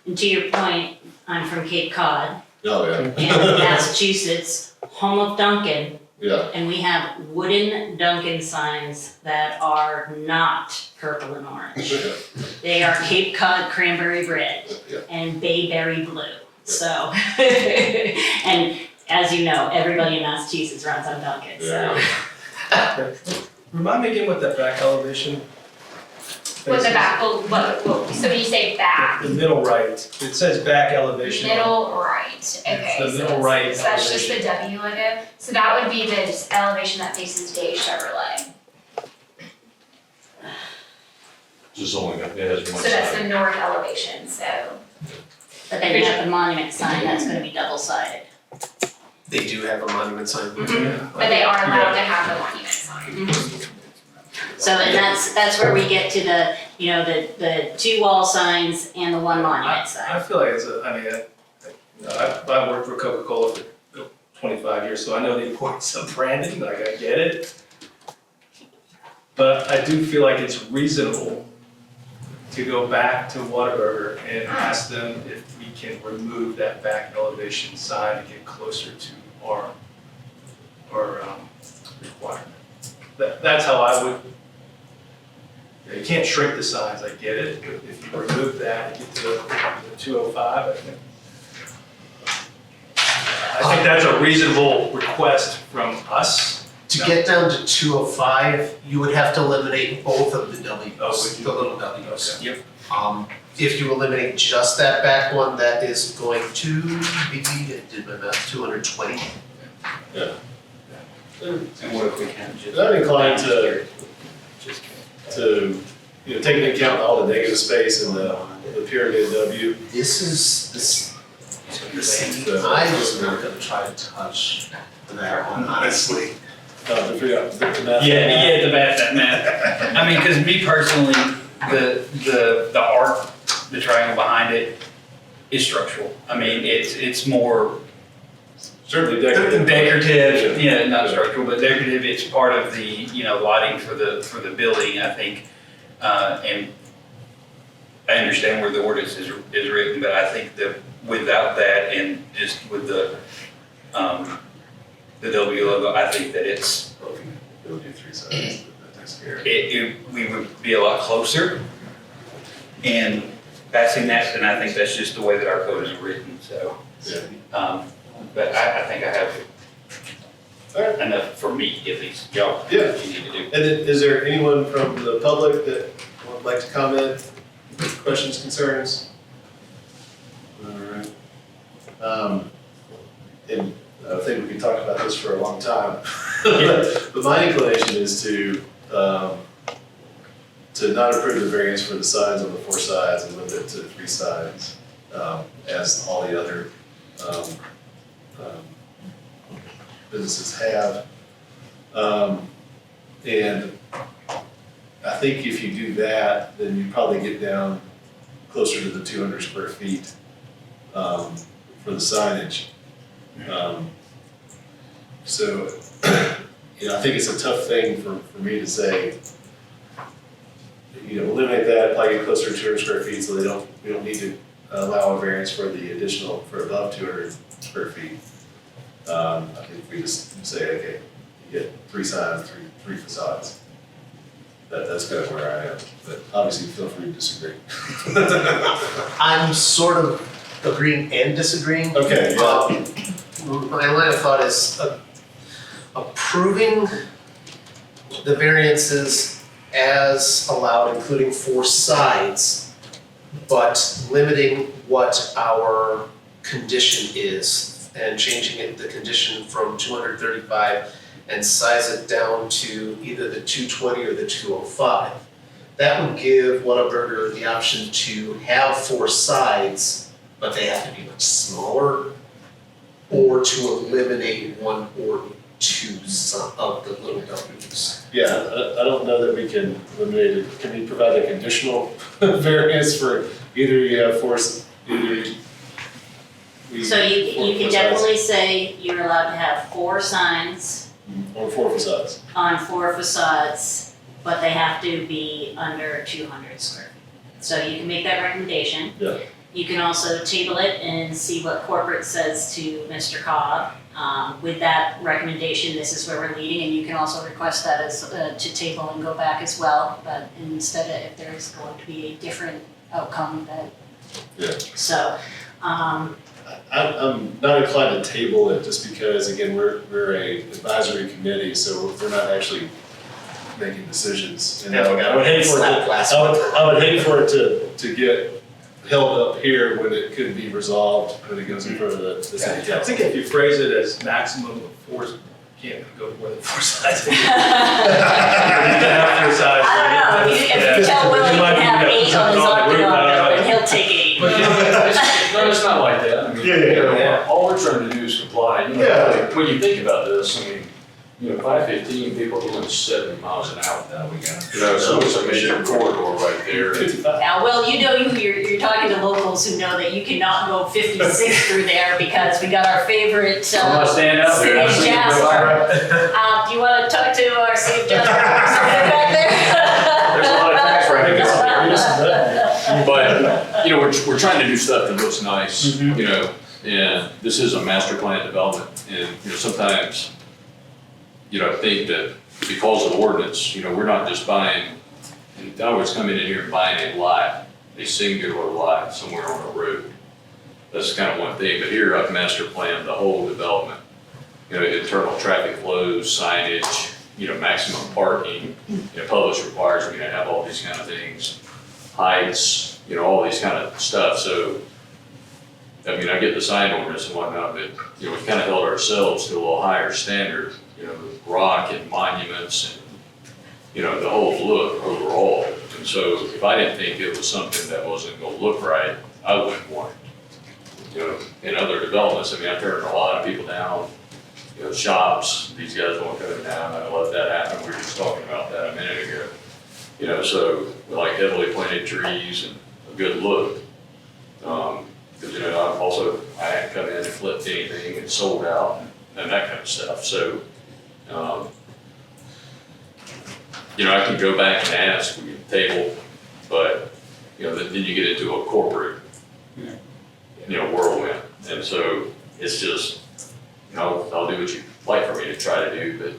And to your point, I'm from Cape Cod, Oh, yeah, and Massachusetts, home of Dunkin', yeah, and we have wooden Dunkin' signs that are not purple and orange. yeah, They are Cape Cod cranberry red yeah. and bayberry blue. So, and as you know, everybody in Massachusetts runs on Dunkin', so. Remind me again what that back elevation. With the back, so when you say back, The middle right, it says back elevation. middle right, okay. The so middle that's- right So that's just the W logo, so that would be the just elevation that faces Day Chevrolet. Just only, it has one So that's the side. north elevation, so. But then you have the monument sign, that's gonna be double-sided. They do have a monument sign. But they are allowed to have the monument sign. So, and that's where we get to the, you know, the two wall signs and the one monument sign. I feel like I've worked for Coca-Cola for 25 years, so I know the importance of branding, like I get it. But I do feel like it's reasonable to go back to Whataburger and ask them if we can remove that back elevation sign to get closer to our requirement. That's how I would. You can't shrink the signs, I get it, but if you remove that, you get to the 205, I think that's a reasonable request from us. To get down to 205, you would have to eliminate both of the W's, Oh, would the little W's. Yep. If you eliminate just that back one, that is going to be, did my math, 220. And what if we kind of just. I'm inclined to, you know, taking into account all the negative space and the pyramid W. This, So- I was not gonna try to touch that one, honestly. To figure out the math. Yeah, that math. I mean, because me personally, the art, the triangle behind it is structural. I mean, it's more Certainly decorative. decorative, yeah, not structural, but decorative. It's part of the, you know, lighting for the building, I think. And I understand where the ordinance is written, but I think that without that and just with the W logo, I think that it's, We'll do three sides, that takes care of it. we would be a lot closer in passing that, and I think that's just the way that our code is written, so. Yeah. But I think I have Alright. enough for me, at least, y'all, Yeah. what you need to do. And then, is there anyone from the public that would like to comment, questions, concerns? Alright. And I think we could talk about this for a long time. But my inclination is to not approve the variance for the signs on the four sides and limit it to 3 signs, as all the other, businesses have. And I think if you do that, then you probably get down closer to the 200 square feet for the signage. So, you know, I think it's a tough thing for me to say, you know, eliminate that, probably get closer to 200 square feet, so we don't need to allow a variance for the additional, for above 200 square feet. I think if we just say, okay, you get 3 signs, three facades. That's kind of where I am, but obviously feel free to disagree. I'm sort of agreeing and disagreeing. Okay, yeah. My line of thought is approving the variances as allowed, including 4 sides, but limiting what our condition is and changing the condition from 235 and size it down to either the 220 or the 205. That would give Whataburger the option to have 4 sides, but they have to be much smaller, or to eliminate 1 or 2 of the little W's. Yeah, I don't know that we can eliminate it. Can we provide a conditional variance for either you have So you can definitely say you're allowed to have 4 signs or 4 facades. on 4 facades, but they have to be under 200 square feet. So you can make that recommendation. Yeah. You can also table it and see what corporate says to Mr. Cobb. With that recommendation, this is where we're leading, and you can also request that as, to table and go back as well, but instead of, if there's going to be a different outcome that. Yeah. So, I'm not inclined to table it just because, again, we're a advisory committee, so we're not actually making decisions. And I would hate for it to get held up here when it could be resolved when it goes in front of the city I council. think if you phrase it as maximum of 4, you can't go more than 4 sides. You can have 4 sides. I don't know, if you tell Willie he can have 8 on his octagon building, he'll take 8. No, it's not like that. I mean, Yeah. you know, all we're trying to do is comply. You know, Yeah. like, when you think about this, I mean, you know, 515, people are doing 70 miles an hour now. You know, so it's a major corridor right there. Now, Will, you know you're talking to locals who know that you cannot go 56 through there because we got our favorite I'm not standing out there. I've City seen of it Jasper. before. Do you want to talk to our City of Jasper representative back there? There's a lot of tax records. But, you know, we're trying to do stuff that looks nice, you know, and this is a master plan development. And, you know, sometimes, you know, I think that because of the ordinance, you know, we're not just buying, and I always come in here and buying a lot, a singular lot somewhere on a road. That's kind of one thing, but here I've master planned the whole development. You know, internal traffic flows, signage, you know, maximum parking, you know, Publix requires me to have all these kind of things, heights, you know, all these kind of stuff, so, I mean, I get the sign ordinance and whatnot, but, you know, we've kind of held ourselves to a little higher standard, you know, with rock and monuments and, you know, the whole look overall. And so if I didn't think it was something that wasn't gonna look right, I wouldn't want it. You know, in other developments, I mean, I turned a lot of people down, you know, shops, these guys won't come down, I let that happen, we were just talking about that a minute ago. You know, so we like heavily planted trees and a good look. Because, you know, I hadn't come in and flipped anything and sold out and that kind of stuff, so. You know, I can go back and ask, we can table, but, you know, then you get into a corporate, you know, whirlwind. And so it's just, you know, I'll do what you'd like for me to try to do, but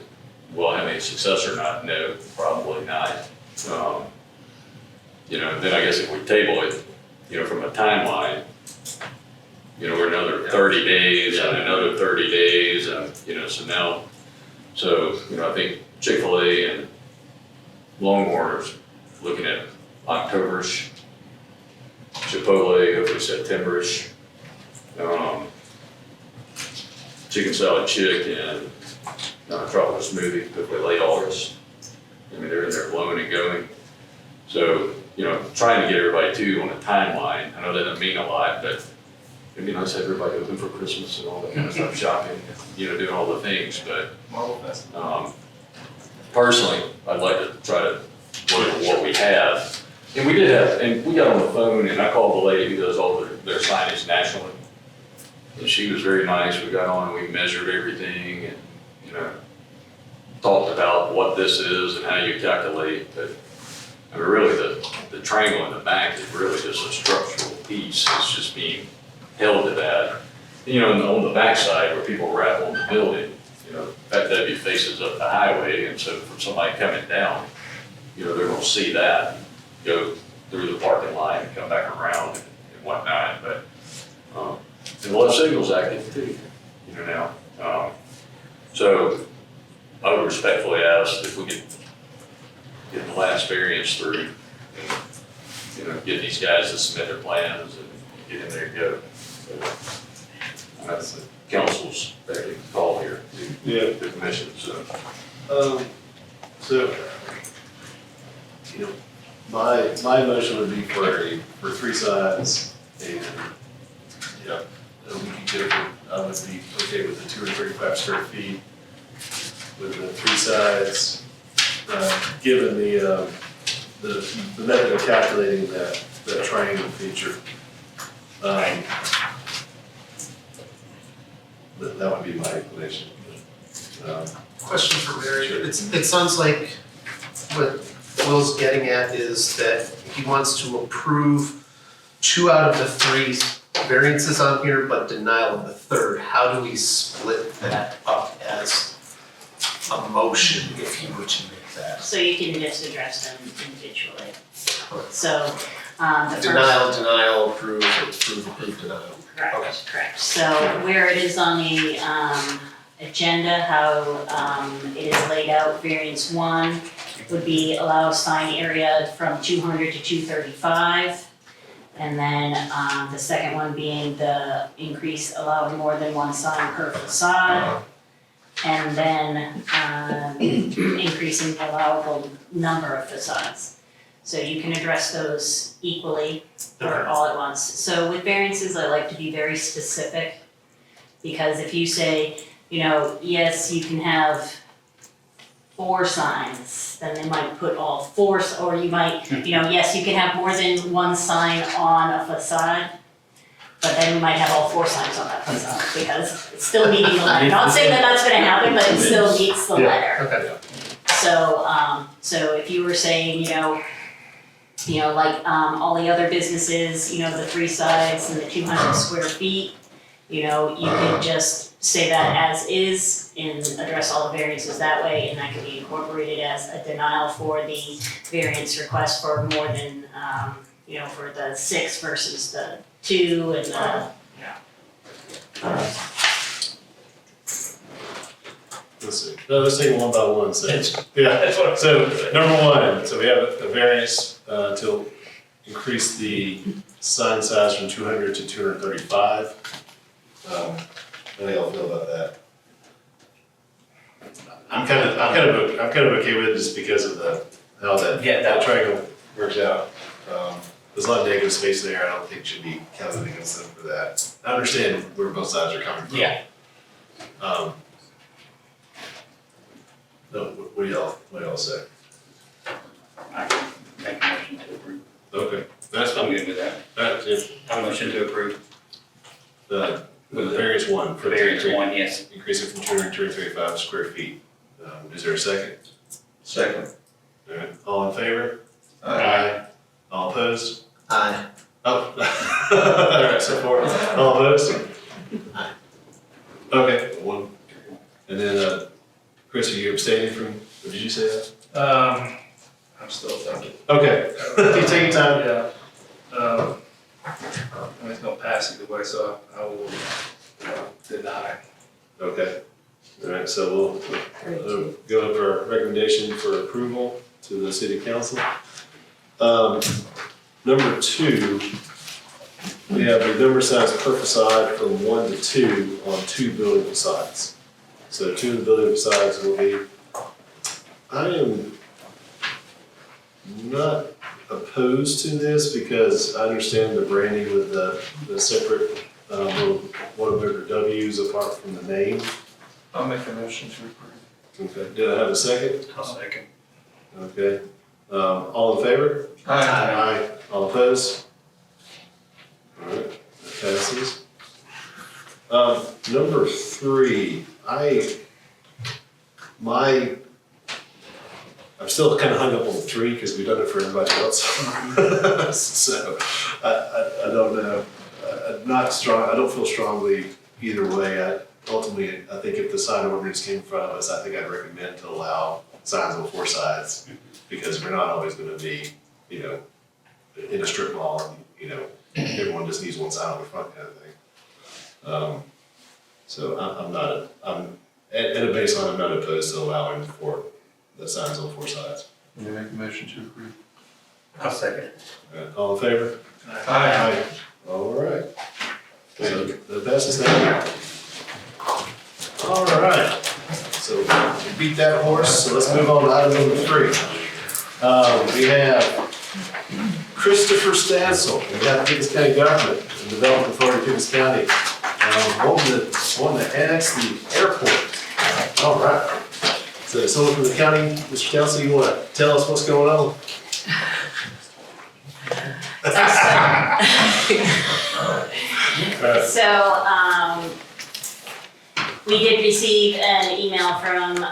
will I have any success or not? No, probably not. You know, then I guess if we table it, you know, from a timeline, you know, we're another 30 days and another 30 days and, you know, so now, you know, I think Chick-fil-A and Longhorn's looking at October-ish, Chipotle, hopefully September-ish. Chicken salad chick and tropical smoothie, hopefully late August. I mean, they're in there blowing and going. So, you know, trying to get everybody too on a timeline. I know that doesn't mean a lot, but it'd be nice to have everybody open for Christmas and all that kind of stuff, shopping, you know, doing all the things, but Marble Fest. personally, I'd like to try to work with what we have. And we did have, and we got on the phone and I called the lady who does all their signage nationally. And she was very nice. We got on and we measured everything and, you know, talked about what this is and how you calculate. But I mean, really the triangle in the back is really just a structural piece. It's just being held to that. You know, and on the backside where people wrap on building, that W faces up the highway, and so for somebody coming down, they're gonna see that, go through the parking lot and come back around and whatnot, but, and we'll have signals active too, now. So I would respectfully ask if we could get the last variance through, and, get these guys to submit their plans and get in there and go. So, that's the council's call here, the commission, so. So, my motion would be for 3 sides and, we could get it, I would be okay with the 235 square feet with the 3 sides, given the method of calculating that triangle feature. That would be my explanation. Question for Mary. It sounds like what Will's getting at is that he wants to approve 2 out of the 3 variances on here, but denial of the 3rd. How do we split that up as a motion if he were to make that? So you can just address them individually. So, the first. Denial, approve, denial. Correct. So where it is on the agenda, how it is laid out, variance 1 would be allow sign area from 200 to 235. And then the second one being the increase allowing more than 1 sign per facade. And then increasing the allowable number of facades. So you can address those equally or all at once. So with variances, I like to be very specific, because if you say, yes, you can have 4 signs, then they might put all 4, or you might, yes, you can have more than 1 sign on a facade, but then you might have all 4 signs on that facade, because it's still meeting the letter. Not saying that that's gonna happen, but it still meets the letter. Okay. So if you were saying, like all the other businesses, the 3 sides and the 200 square feet, you could just say that as is and address all the variances that way, and that could be incorporated as a denial for the variance request for more than, for the 6 versus the 2 and the, Let's take it one by one, so. So, number 1, so we have a variance to increase the sign size from 200 to 235. How do y'all feel about that? I'm kind of okay with it just because of how that triangle works out. There's a lot of negative space there. I don't think should be counted against them for that. I understand where both sides are coming from. Yeah. No, what do y'all say? I can make a motion to approve. Okay, that's I'm fine. good with that. That's it. I motion to approve. The variance 1 for Variance 1, yes. increase it from 200 to 235 square feet. Is there a second? Second. All right, all in favor? Aye. All opposed? Aye. Oh. All right, so 4. All opposed? Aye. Okay, 1. And then, Chris, are you abstaining from, or did you say that? I'm still thinking. Okay, you take your time. Yeah. It's gonna pass either way, so I will deny. Okay, all right, so we'll go over our recommendation for approval to the city council. Number 2, we have the number size per facade from 1 to 2 on 2 building facades. So 2 of the building facades will be, I am not opposed to this because I understand the branding with the separate little Whataburger W's apart from the name. I'll make a motion to approve. Okay, did I have a second? I'll second. Okay, all in favor? Aye. All opposed? All right, that passes. Number 3, I'm still kind of hung up on the 3 because we've done it for everybody else. So I don't know. Not strong. I don't feel strongly either way. ultimately, I think if the sign ordinance came in front of us, I think I'd recommend to allow signs on 4 sides, because we're not always gonna be, you know, in a strip mall, and, you know, everyone just needs one sign on the front kind of thing. So I'm, at a baseline, I'm not opposed to allowing for the signs on 4 sides. You make a motion to approve. I'll second it. All in favor? Aye. All right. So the best is that. All right. So we beat that horse, so let's move on to item number 3. We have Christopher Stansel, we have Pickens County Government and Development Authority of Pickens County, wanting to annex the airport. All right. So someone from the county, Mr. Council, you want to tell us what's going on? So, we did receive an email from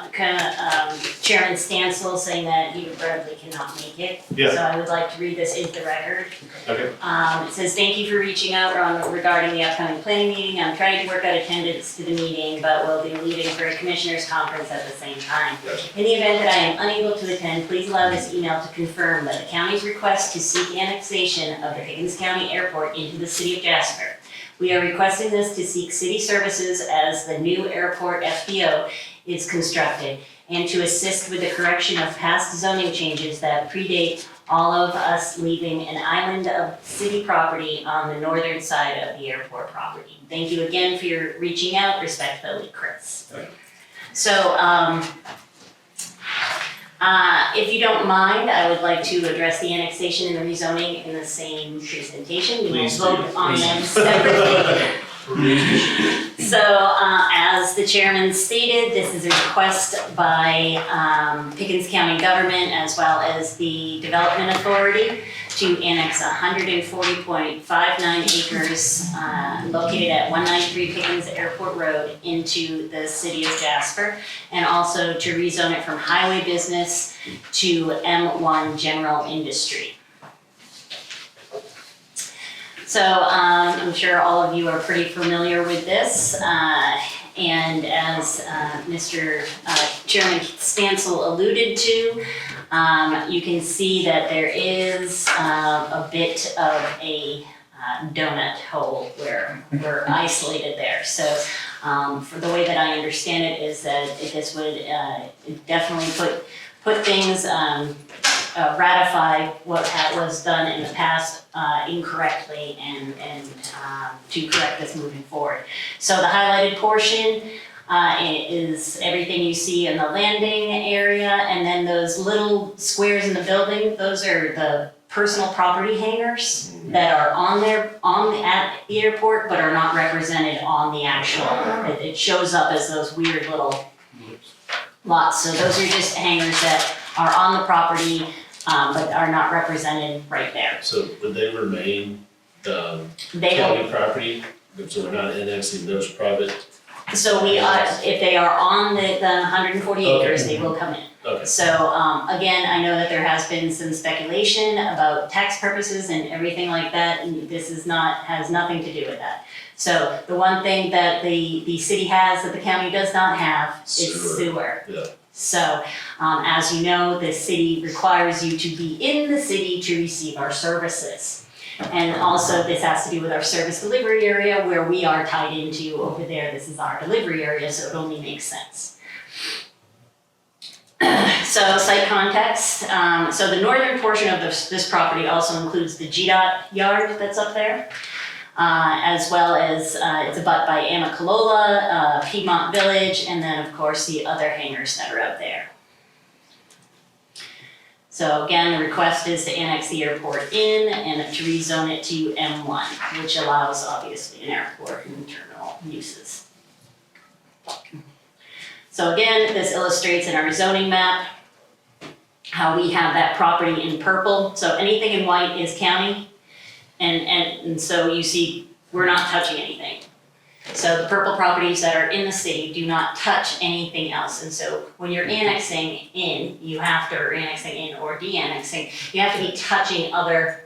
Chairman Stansel saying that he regrettably cannot make it. Yeah. So I would like to read this into the record. Okay. It says, "Thank you for reaching out regarding the upcoming planning meeting. I'm trying to work out attendance to the meeting, but will be leaving for a commissioners conference at the same time. In the event that I am unable to attend, please allow this email to confirm that the county's request to seek annexation of the Pickens County Airport into the city of Jasper. We are requesting this to seek city services as the new airport FBO is constructed and to assist with the correction of past zoning changes that predate all of us leaving an island of city property on the northern side of the airport property. Thank you again for your reaching out. Respectfully, Chris." So, if you don't mind, I would like to address the annexation and the rezoning in the same presentation. We will Please do. vote on them separately. So, as the chairman stated, this is a request by Pickens County government as well as the Development Authority to annex 140.59 acres located at 193 Pickens Airport Road into the city of Jasper, and also to rezone it from highway business to M1 general industry. So I'm sure all of you are pretty familiar with this, and as Mr. Chairman Stansel alluded to, you can see that there is a bit of a donut hole where we're isolated there. So for the way that I understand it is that this would definitely put things, ratify what was done in the past incorrectly and to correct this moving forward. So the highlighted portion is everything you see in the landing area, and then those little squares in the building, those are the personal property hangars that are at the airport but are not represented on the actual, it shows up as those weird little lots. So those are just hangars that are on the property but are not represented right there. So would they remain They don't, county property, so we're not annexing those private? so if they are on the 140 acres, they will come in. Okay. So, again, I know that there has been some speculation about tax purposes and everything like that, and this has nothing to do with that. So, the one thing that the city has that the county does not have is sewer. Yeah. So, as you know, the city requires you to be in the city to receive our services. And also, this has to do with our service delivery area where we are tied into over there. This is our delivery area, so it only makes sense. So, site context. So the northern portion of this property also includes the GDOT yard that's up there, as well as it's abut by Amicalola, Piedmont Village, and then of course the other hangars that are out there. So again, the request is to annex the airport in and to rezone it to M1, which allows obviously an airport and terminal uses. So again, this illustrates in our zoning map how we have that property in purple. So anything in white is county, and so you see we're not touching anything. So the purple properties that are in the city do not touch anything else. And so when you're annexing in, or annexing in or de-annexing, you have to be touching other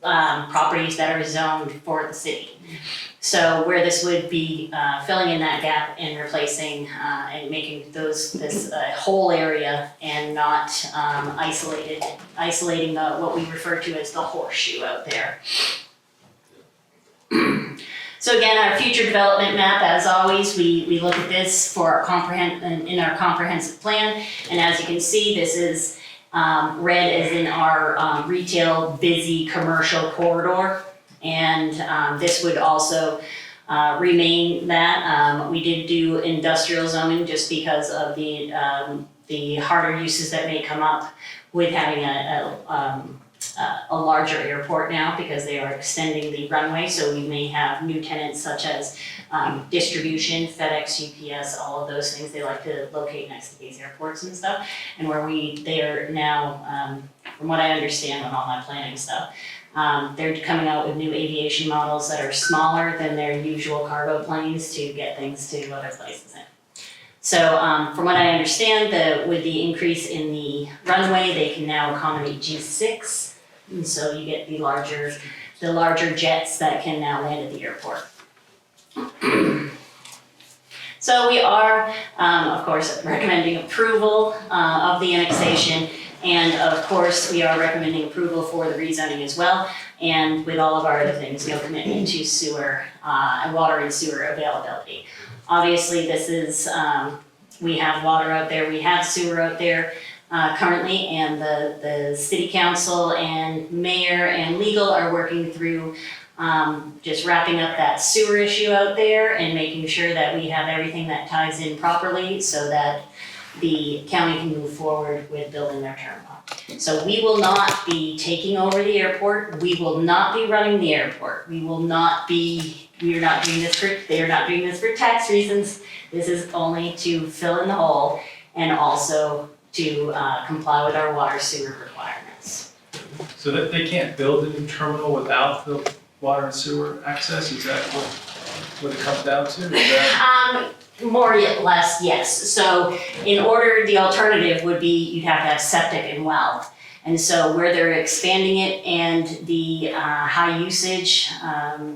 properties that are zoned for the city. So where this would be filling in that gap and replacing and making this whole area and not isolating what we refer to as the horseshoe out there. So again, our future development map, as always, we look at this for our in our comprehensive plan. And as you can see, this is red as in our retail busy commercial corridor. And this would also remain that. We did do industrial zoning just because of the harder uses that may come up with having a larger airport now, because they are extending the runway. So we may have new tenants such as distribution, FedEx, UPS, all of those things. They like to locate next to these airports and stuff. And they are now, from what I understand on all my planning stuff, they're coming out with new aviation models that are smaller than their usual cargo planes to get things to other places in. So from what I understand, with the increase in the runway, they can now accommodate G6. And so you get the larger jets that can now land at the airport. So we are, of course, recommending approval of the annexation. And of course, we are recommending approval for the rezoning as well. And with all of our other things, no commitment to sewer and water and sewer availability. Obviously, this is, we have water out there, we have sewer out there currently, and the city council and mayor and legal are working through just wrapping up that sewer issue out there and making sure that we have everything that ties in properly so that the county can move forward with building their terminal. So we will not be taking over the airport. We will not be running the airport. We are not doing this for tax reasons. This is only to fill in the hole and also to comply with our water sewer requirements. So that they can't build a new terminal without the water and sewer access? Is that what it comes down to? Is that... More or less, yes. So the alternative would be you'd have to have septic and well. And so where they're expanding it and the high usage,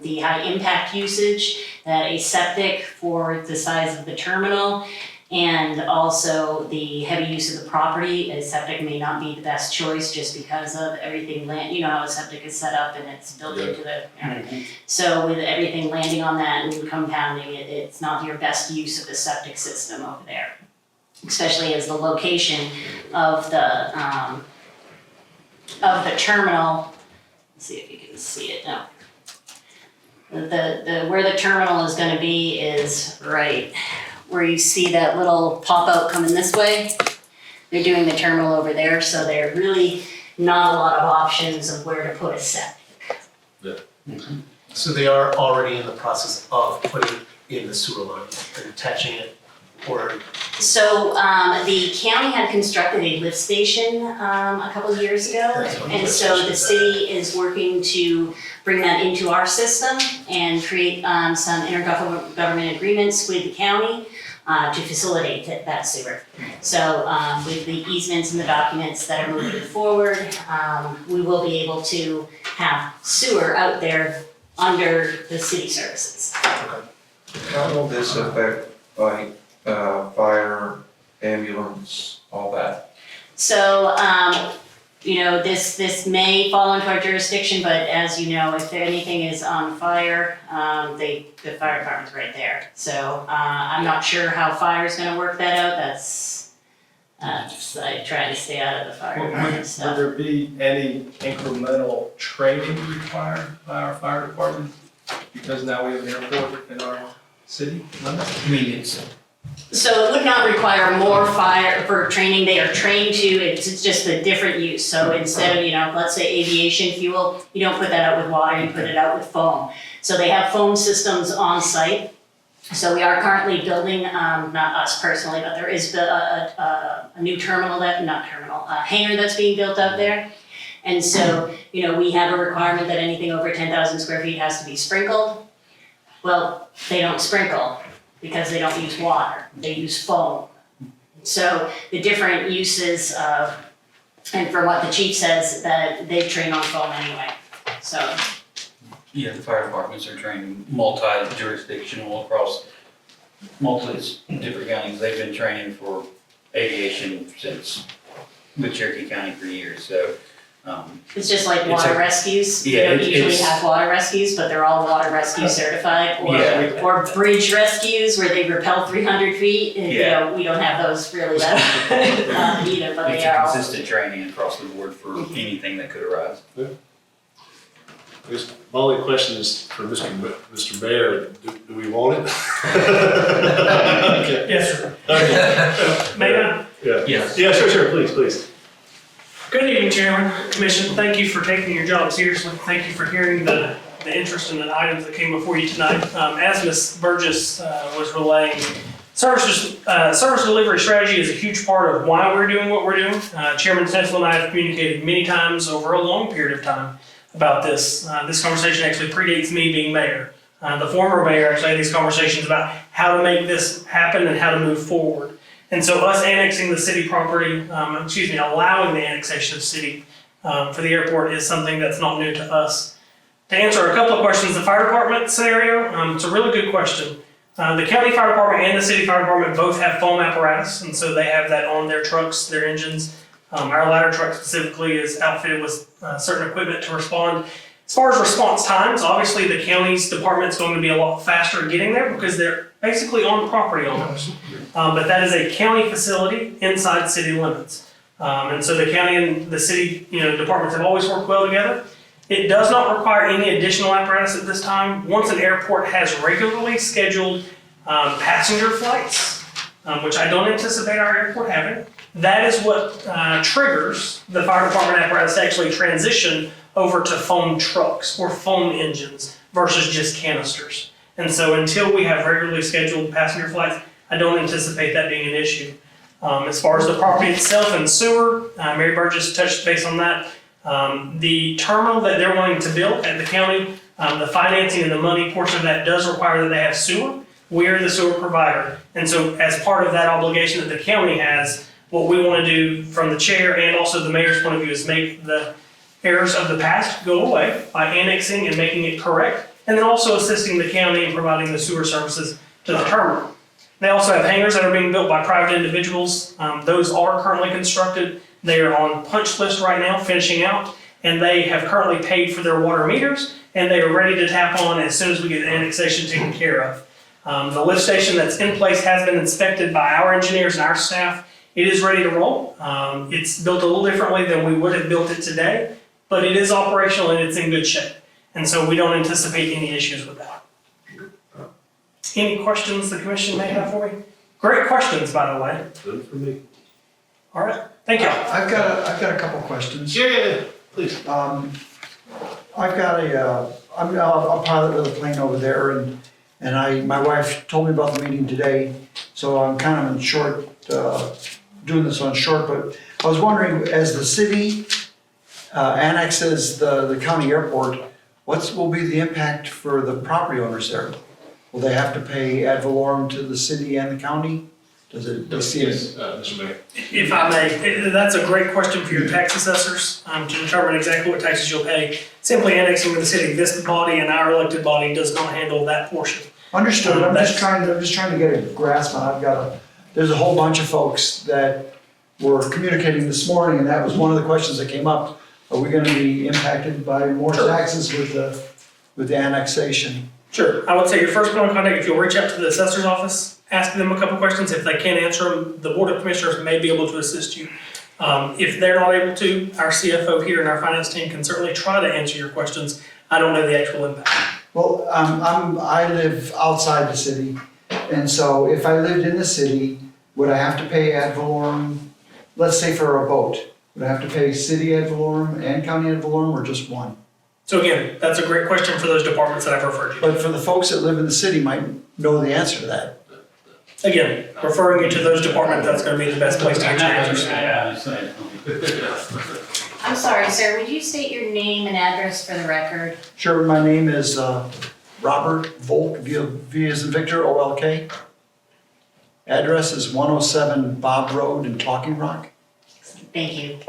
the high impact usage, that a septic for the size of the terminal and also the heavy use of the property, a septic may not be the best choice just because of everything you know how a septic is set up and it's built into the, so with everything landing on that and compounding it, it's not your best use of the septic system over there. Especially as the location of the terminal, let's see if you can see it now. Where the terminal is gonna be is right where you see that little pop-out coming this way. They're doing the terminal over there, so they're really not a lot of options of where to put a septic. So they are already in the process of putting in the sewer line and attaching it, or? So the county had constructed a lift station a couple of years ago. And so the city is working to bring that into our system and create some intergovernment agreements with the county to facilitate that sewer. So with the easements and the documents that are moving forward, we will be able to have sewer out there under the city services. How will this affect fire, ambulance, all that? So, this may fall into our jurisdiction, but as you know, if anything is on fire, the fire department's right there. So, I'm not sure how fire is gonna work that out. That's, I try to stay out of the fire department Would stuff. there be any incremental training required by our fire department? Because now we have an airport in our city limits? So it would not require more fire for training. They are trained to, it's just a different use. So instead of, let's say aviation fuel, you don't put that out with water, you put it out with foam. So they have foam systems on site. So we are currently building, not us personally, but there is a new hangar that's being built out there. And so, we have a requirement that anything over 10,000 square feet has to be sprinkled. Well, they don't sprinkle because they don't use water, they use foam. So the different uses of, and for what the chief says, that they train on foam anyway, so. Yeah, the fire departments are trained multi-jurisdictional across multiple different counties. They've been training for aviation since with Cherokee County for years, so. It's just like It's water a- rescues. We Yeah, don't usually it's- have water rescues, but they're all water rescue certified. Yeah. Or bridge rescues where they rappel 300 feet. And, Yeah. we don't have those really that either, but It's they a are all. consistent training across the board for anything that could arise. I guess my only question is for Mr. Mayor, do we want it? Okay. Yes, sir. Okay. May I? Yeah. Yes. Yeah, sure, please. Good evening, Chairman, Commission. Thank you for taking your job seriously. Thank you for hearing the interest in the items that came before you tonight. As Ms. Burgess was relaying, service delivery strategy is a huge part of why we're doing what we're doing. Chairman Tesla and I have communicated many times over a long period of time about this. This conversation actually predates me being mayor. The former mayor actually had these conversations about how to make this happen and how to move forward. And so us annexing the city property, allowing the annexation of city for the airport is something that's not new to us. To answer a couple of questions, the fire department scenario, it's a really good question. The county fire department and the city fire department both have foam apparatus, and so they have that on their trucks, their engines. Our ladder truck specifically is outfitted with certain equipment to respond. As far as response times, obviously the county's department's going to be a lot faster getting there because they're basically on property owners. But that is a county facility inside city limits. And so the county and the city, departments have always worked well together. It does not require any additional apparatus at this time. Once an airport has regularly scheduled passenger flights, which I don't anticipate our airport having, that is what triggers the fire department apparatus to actually transition over to foam trucks or foam engines versus just canisters. And so until we have regularly scheduled passenger flights, I don't anticipate that being an issue. As far as the property itself and sewer, Mary Burgess touched base on that. The terminal that they're wanting to build at the county, the financing and the money portion of that does require that they have sewer. We're the sewer provider. And so as part of that obligation that the county has, what we want to do from the chair and also the mayor's point of view is make the errors of the past go away by annexing and making it correct, and then also assisting the county in providing the sewer services to the terminal. They also have hangars that are being built by private individuals. Those are currently constructed. They are on punch list right now, finishing out, and they have currently paid for their water meters, and they are ready to tap on as soon as we get the annexation taken care of. The lift station that's in place has been inspected by our engineers and our staff. It is ready to roll. It's built a little differently than we would have built it today, but it is operational and it's in good shape. And so we don't anticipate any issues with that. Any questions the commission may have for me? Great questions, by the way. Good for me. All right, thank you. I've got a couple questions. Yeah, please. I'm a pilot of a plane over there, and my wife told me about the meeting today, so I'm kind of in short, doing this on short, but I was wondering, as the city annexes the county airport, what will be the impact for the property owners there? Will they have to pay ad valorem to the city and the county? Does it? Mr. Mayor. If I may, that's a great question for your tax assessors to determine exactly what taxes you'll pay. Simply annexing to the city, this body and our elected body does not handle that portion. Understood. I'm just trying to get a grasp on. There's a whole bunch of folks that were communicating this morning, and that was one of the questions that came up. Are we going to be impacted by more taxes with the annexation? Sure. I would say your first point of contact, if you'll reach out to the assessor's office, ask them a couple questions. If they can't answer them, the Board of Commissioners may be able to assist you. If they're not able to, our CFO here and our finance team can certainly try to answer your questions. I don't know the actual impact. Well, I live outside the city, and so if I lived in the city, would I have to pay ad valorem, let's say for a boat? Would I have to pay city ad valorem and county ad valorem, or just one? So again, that's a great question for those departments that I've referred to. But for the folks that live in the city might know the answer to that. Again, referring you to those departments, that's going to be the best place to get your answers. I'm sorry, sir, would you state your name and address for the record? Sure, my name is Robert Volk, V as in Victor, OLK. Address is 107 Bob Road in Talking Rock. Thank you.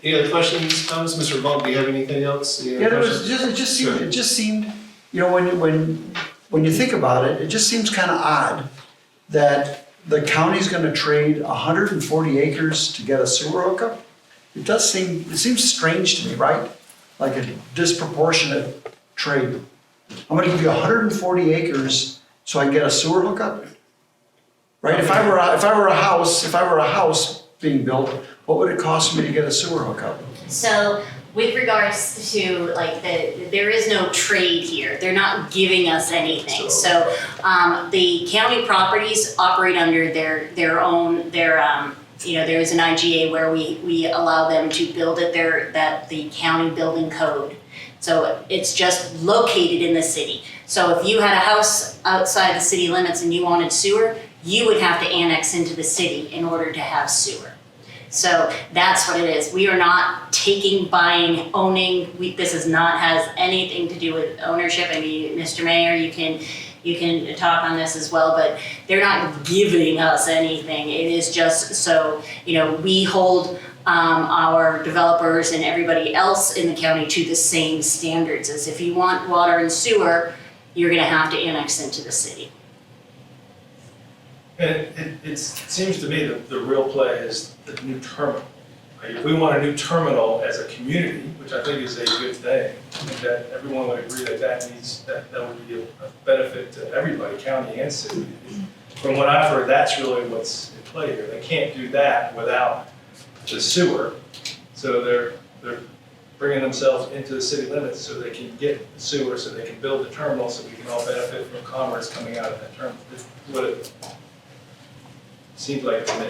Any other questions, comments? Mr. Vaughn, do you have anything else? Any other Yeah, there was questions? it just seemed, you know, when you think about it, it just seems kind of odd that the county's gonna trade 140 acres to get a sewer hookup. It seems strange to me, right? Like a disproportionate trade. I'm gonna give you 140 acres so I can get a sewer hookup? Right, if I were a house being built, what would it cost me to get a sewer hookup? So with regards to like there is no trade here. They're not giving us anything. So the county properties operate under their own, you know, there is an IGA where we allow them to build at the county building code. So it's just located in the city. So if you had a house outside the city limits and you wanted sewer, you would have to annex into the city in order to have sewer. So that's what it is. We are not taking, buying, owning. This has anything to do with ownership. I mean, Mr. Mayor, you can talk on this as well, but they're not giving us anything. It is just so, you know, we hold our developers and everybody else in the county to the same standards as if you want water and sewer, you're gonna have to annex into the city. And it seems to me that the real play is the new terminal. Like, if we want a new terminal as a community, which I think is a good thing, I think that everyone would agree that would be a benefit to everybody, county and city. From what I've heard, that's really what's in play here. They can't do that without the sewer. So they're bringing themselves into the city limits so they can get the sewer, so they can build the terminal, so we can all benefit from commerce coming out of that terminal. It's what it seems like to me.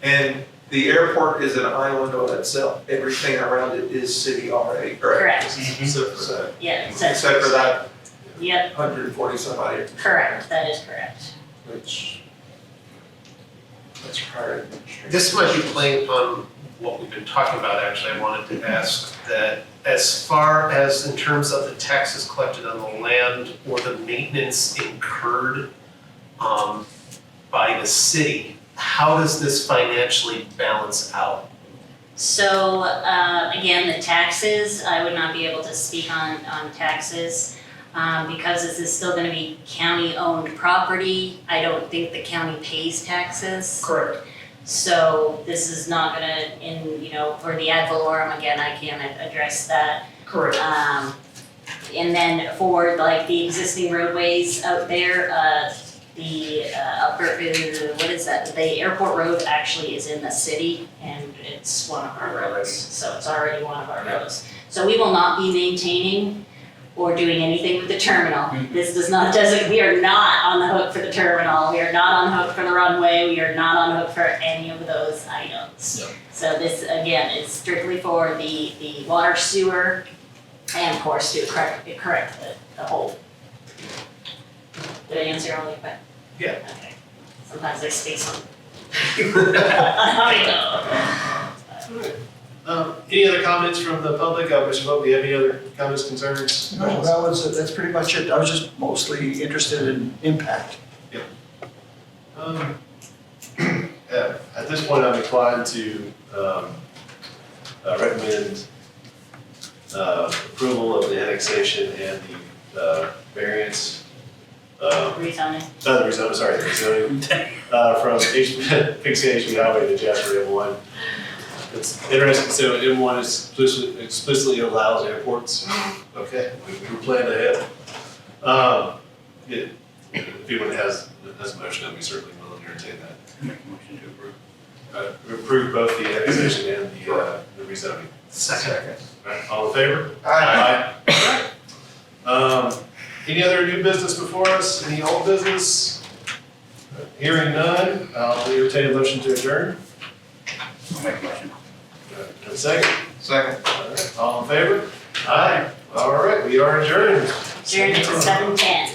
And the airport is an island on itself. Everything around it is city already, correct? Correct. Except for that. Yeah, Except for that Yep, 140 somebody, correct, that is correct. which that's hard. This might be playing on what we've been talking about, actually. I wanted to ask that as far as in terms of the taxes collected on the land or the maintenance incurred by the city, how does this financially balance out? So, again, the taxes, I would not be able to speak on taxes. Because this is still gonna be county-owned property, I don't think the county pays taxes. Correct. So this is not gonna, you know, for the ad valorem, again, I can't address that. Correct. And then for like the existing roadways out there, what is that? The airport road actually is in the city and it's one of our roads, so it's already one of our roads. So we will not be maintaining or doing anything with the terminal. This does not we are not on the hook for the terminal, we are not on the hook for the runway, we are not on the hook for any of those items. Yep. So this, again, is strictly for the water, sewer, and of course to correct the whole. Did I answer all your questions? Yeah. Okay. Sometimes I speak some. I Any other comments from the public? Mr. Vogt, do you have any other comments, concerns? No, that's pretty much it. I was just mostly interested in impact. At this point, I'm inclined to recommend approval of the annexation and the variance. Rezoning. The rezoning from Pixie Highway to Jasper M1. It's interesting, so M1 is explicitly allows airports. Okay, we were planning ahead. If anyone has a motion, I'd be certainly willing to entertain that. Make a motion to approve. We approve both the annexation and the rezoning. Second. Right, all in favor? Aye. Aye. Any other new business before us? Any old business? Hearing none, I'll entertain a motion to adjourn. I'll make a motion. Have a second? Second. All right, all in favor? Aye. All right, we are adjourned. Adjourned at 7:10.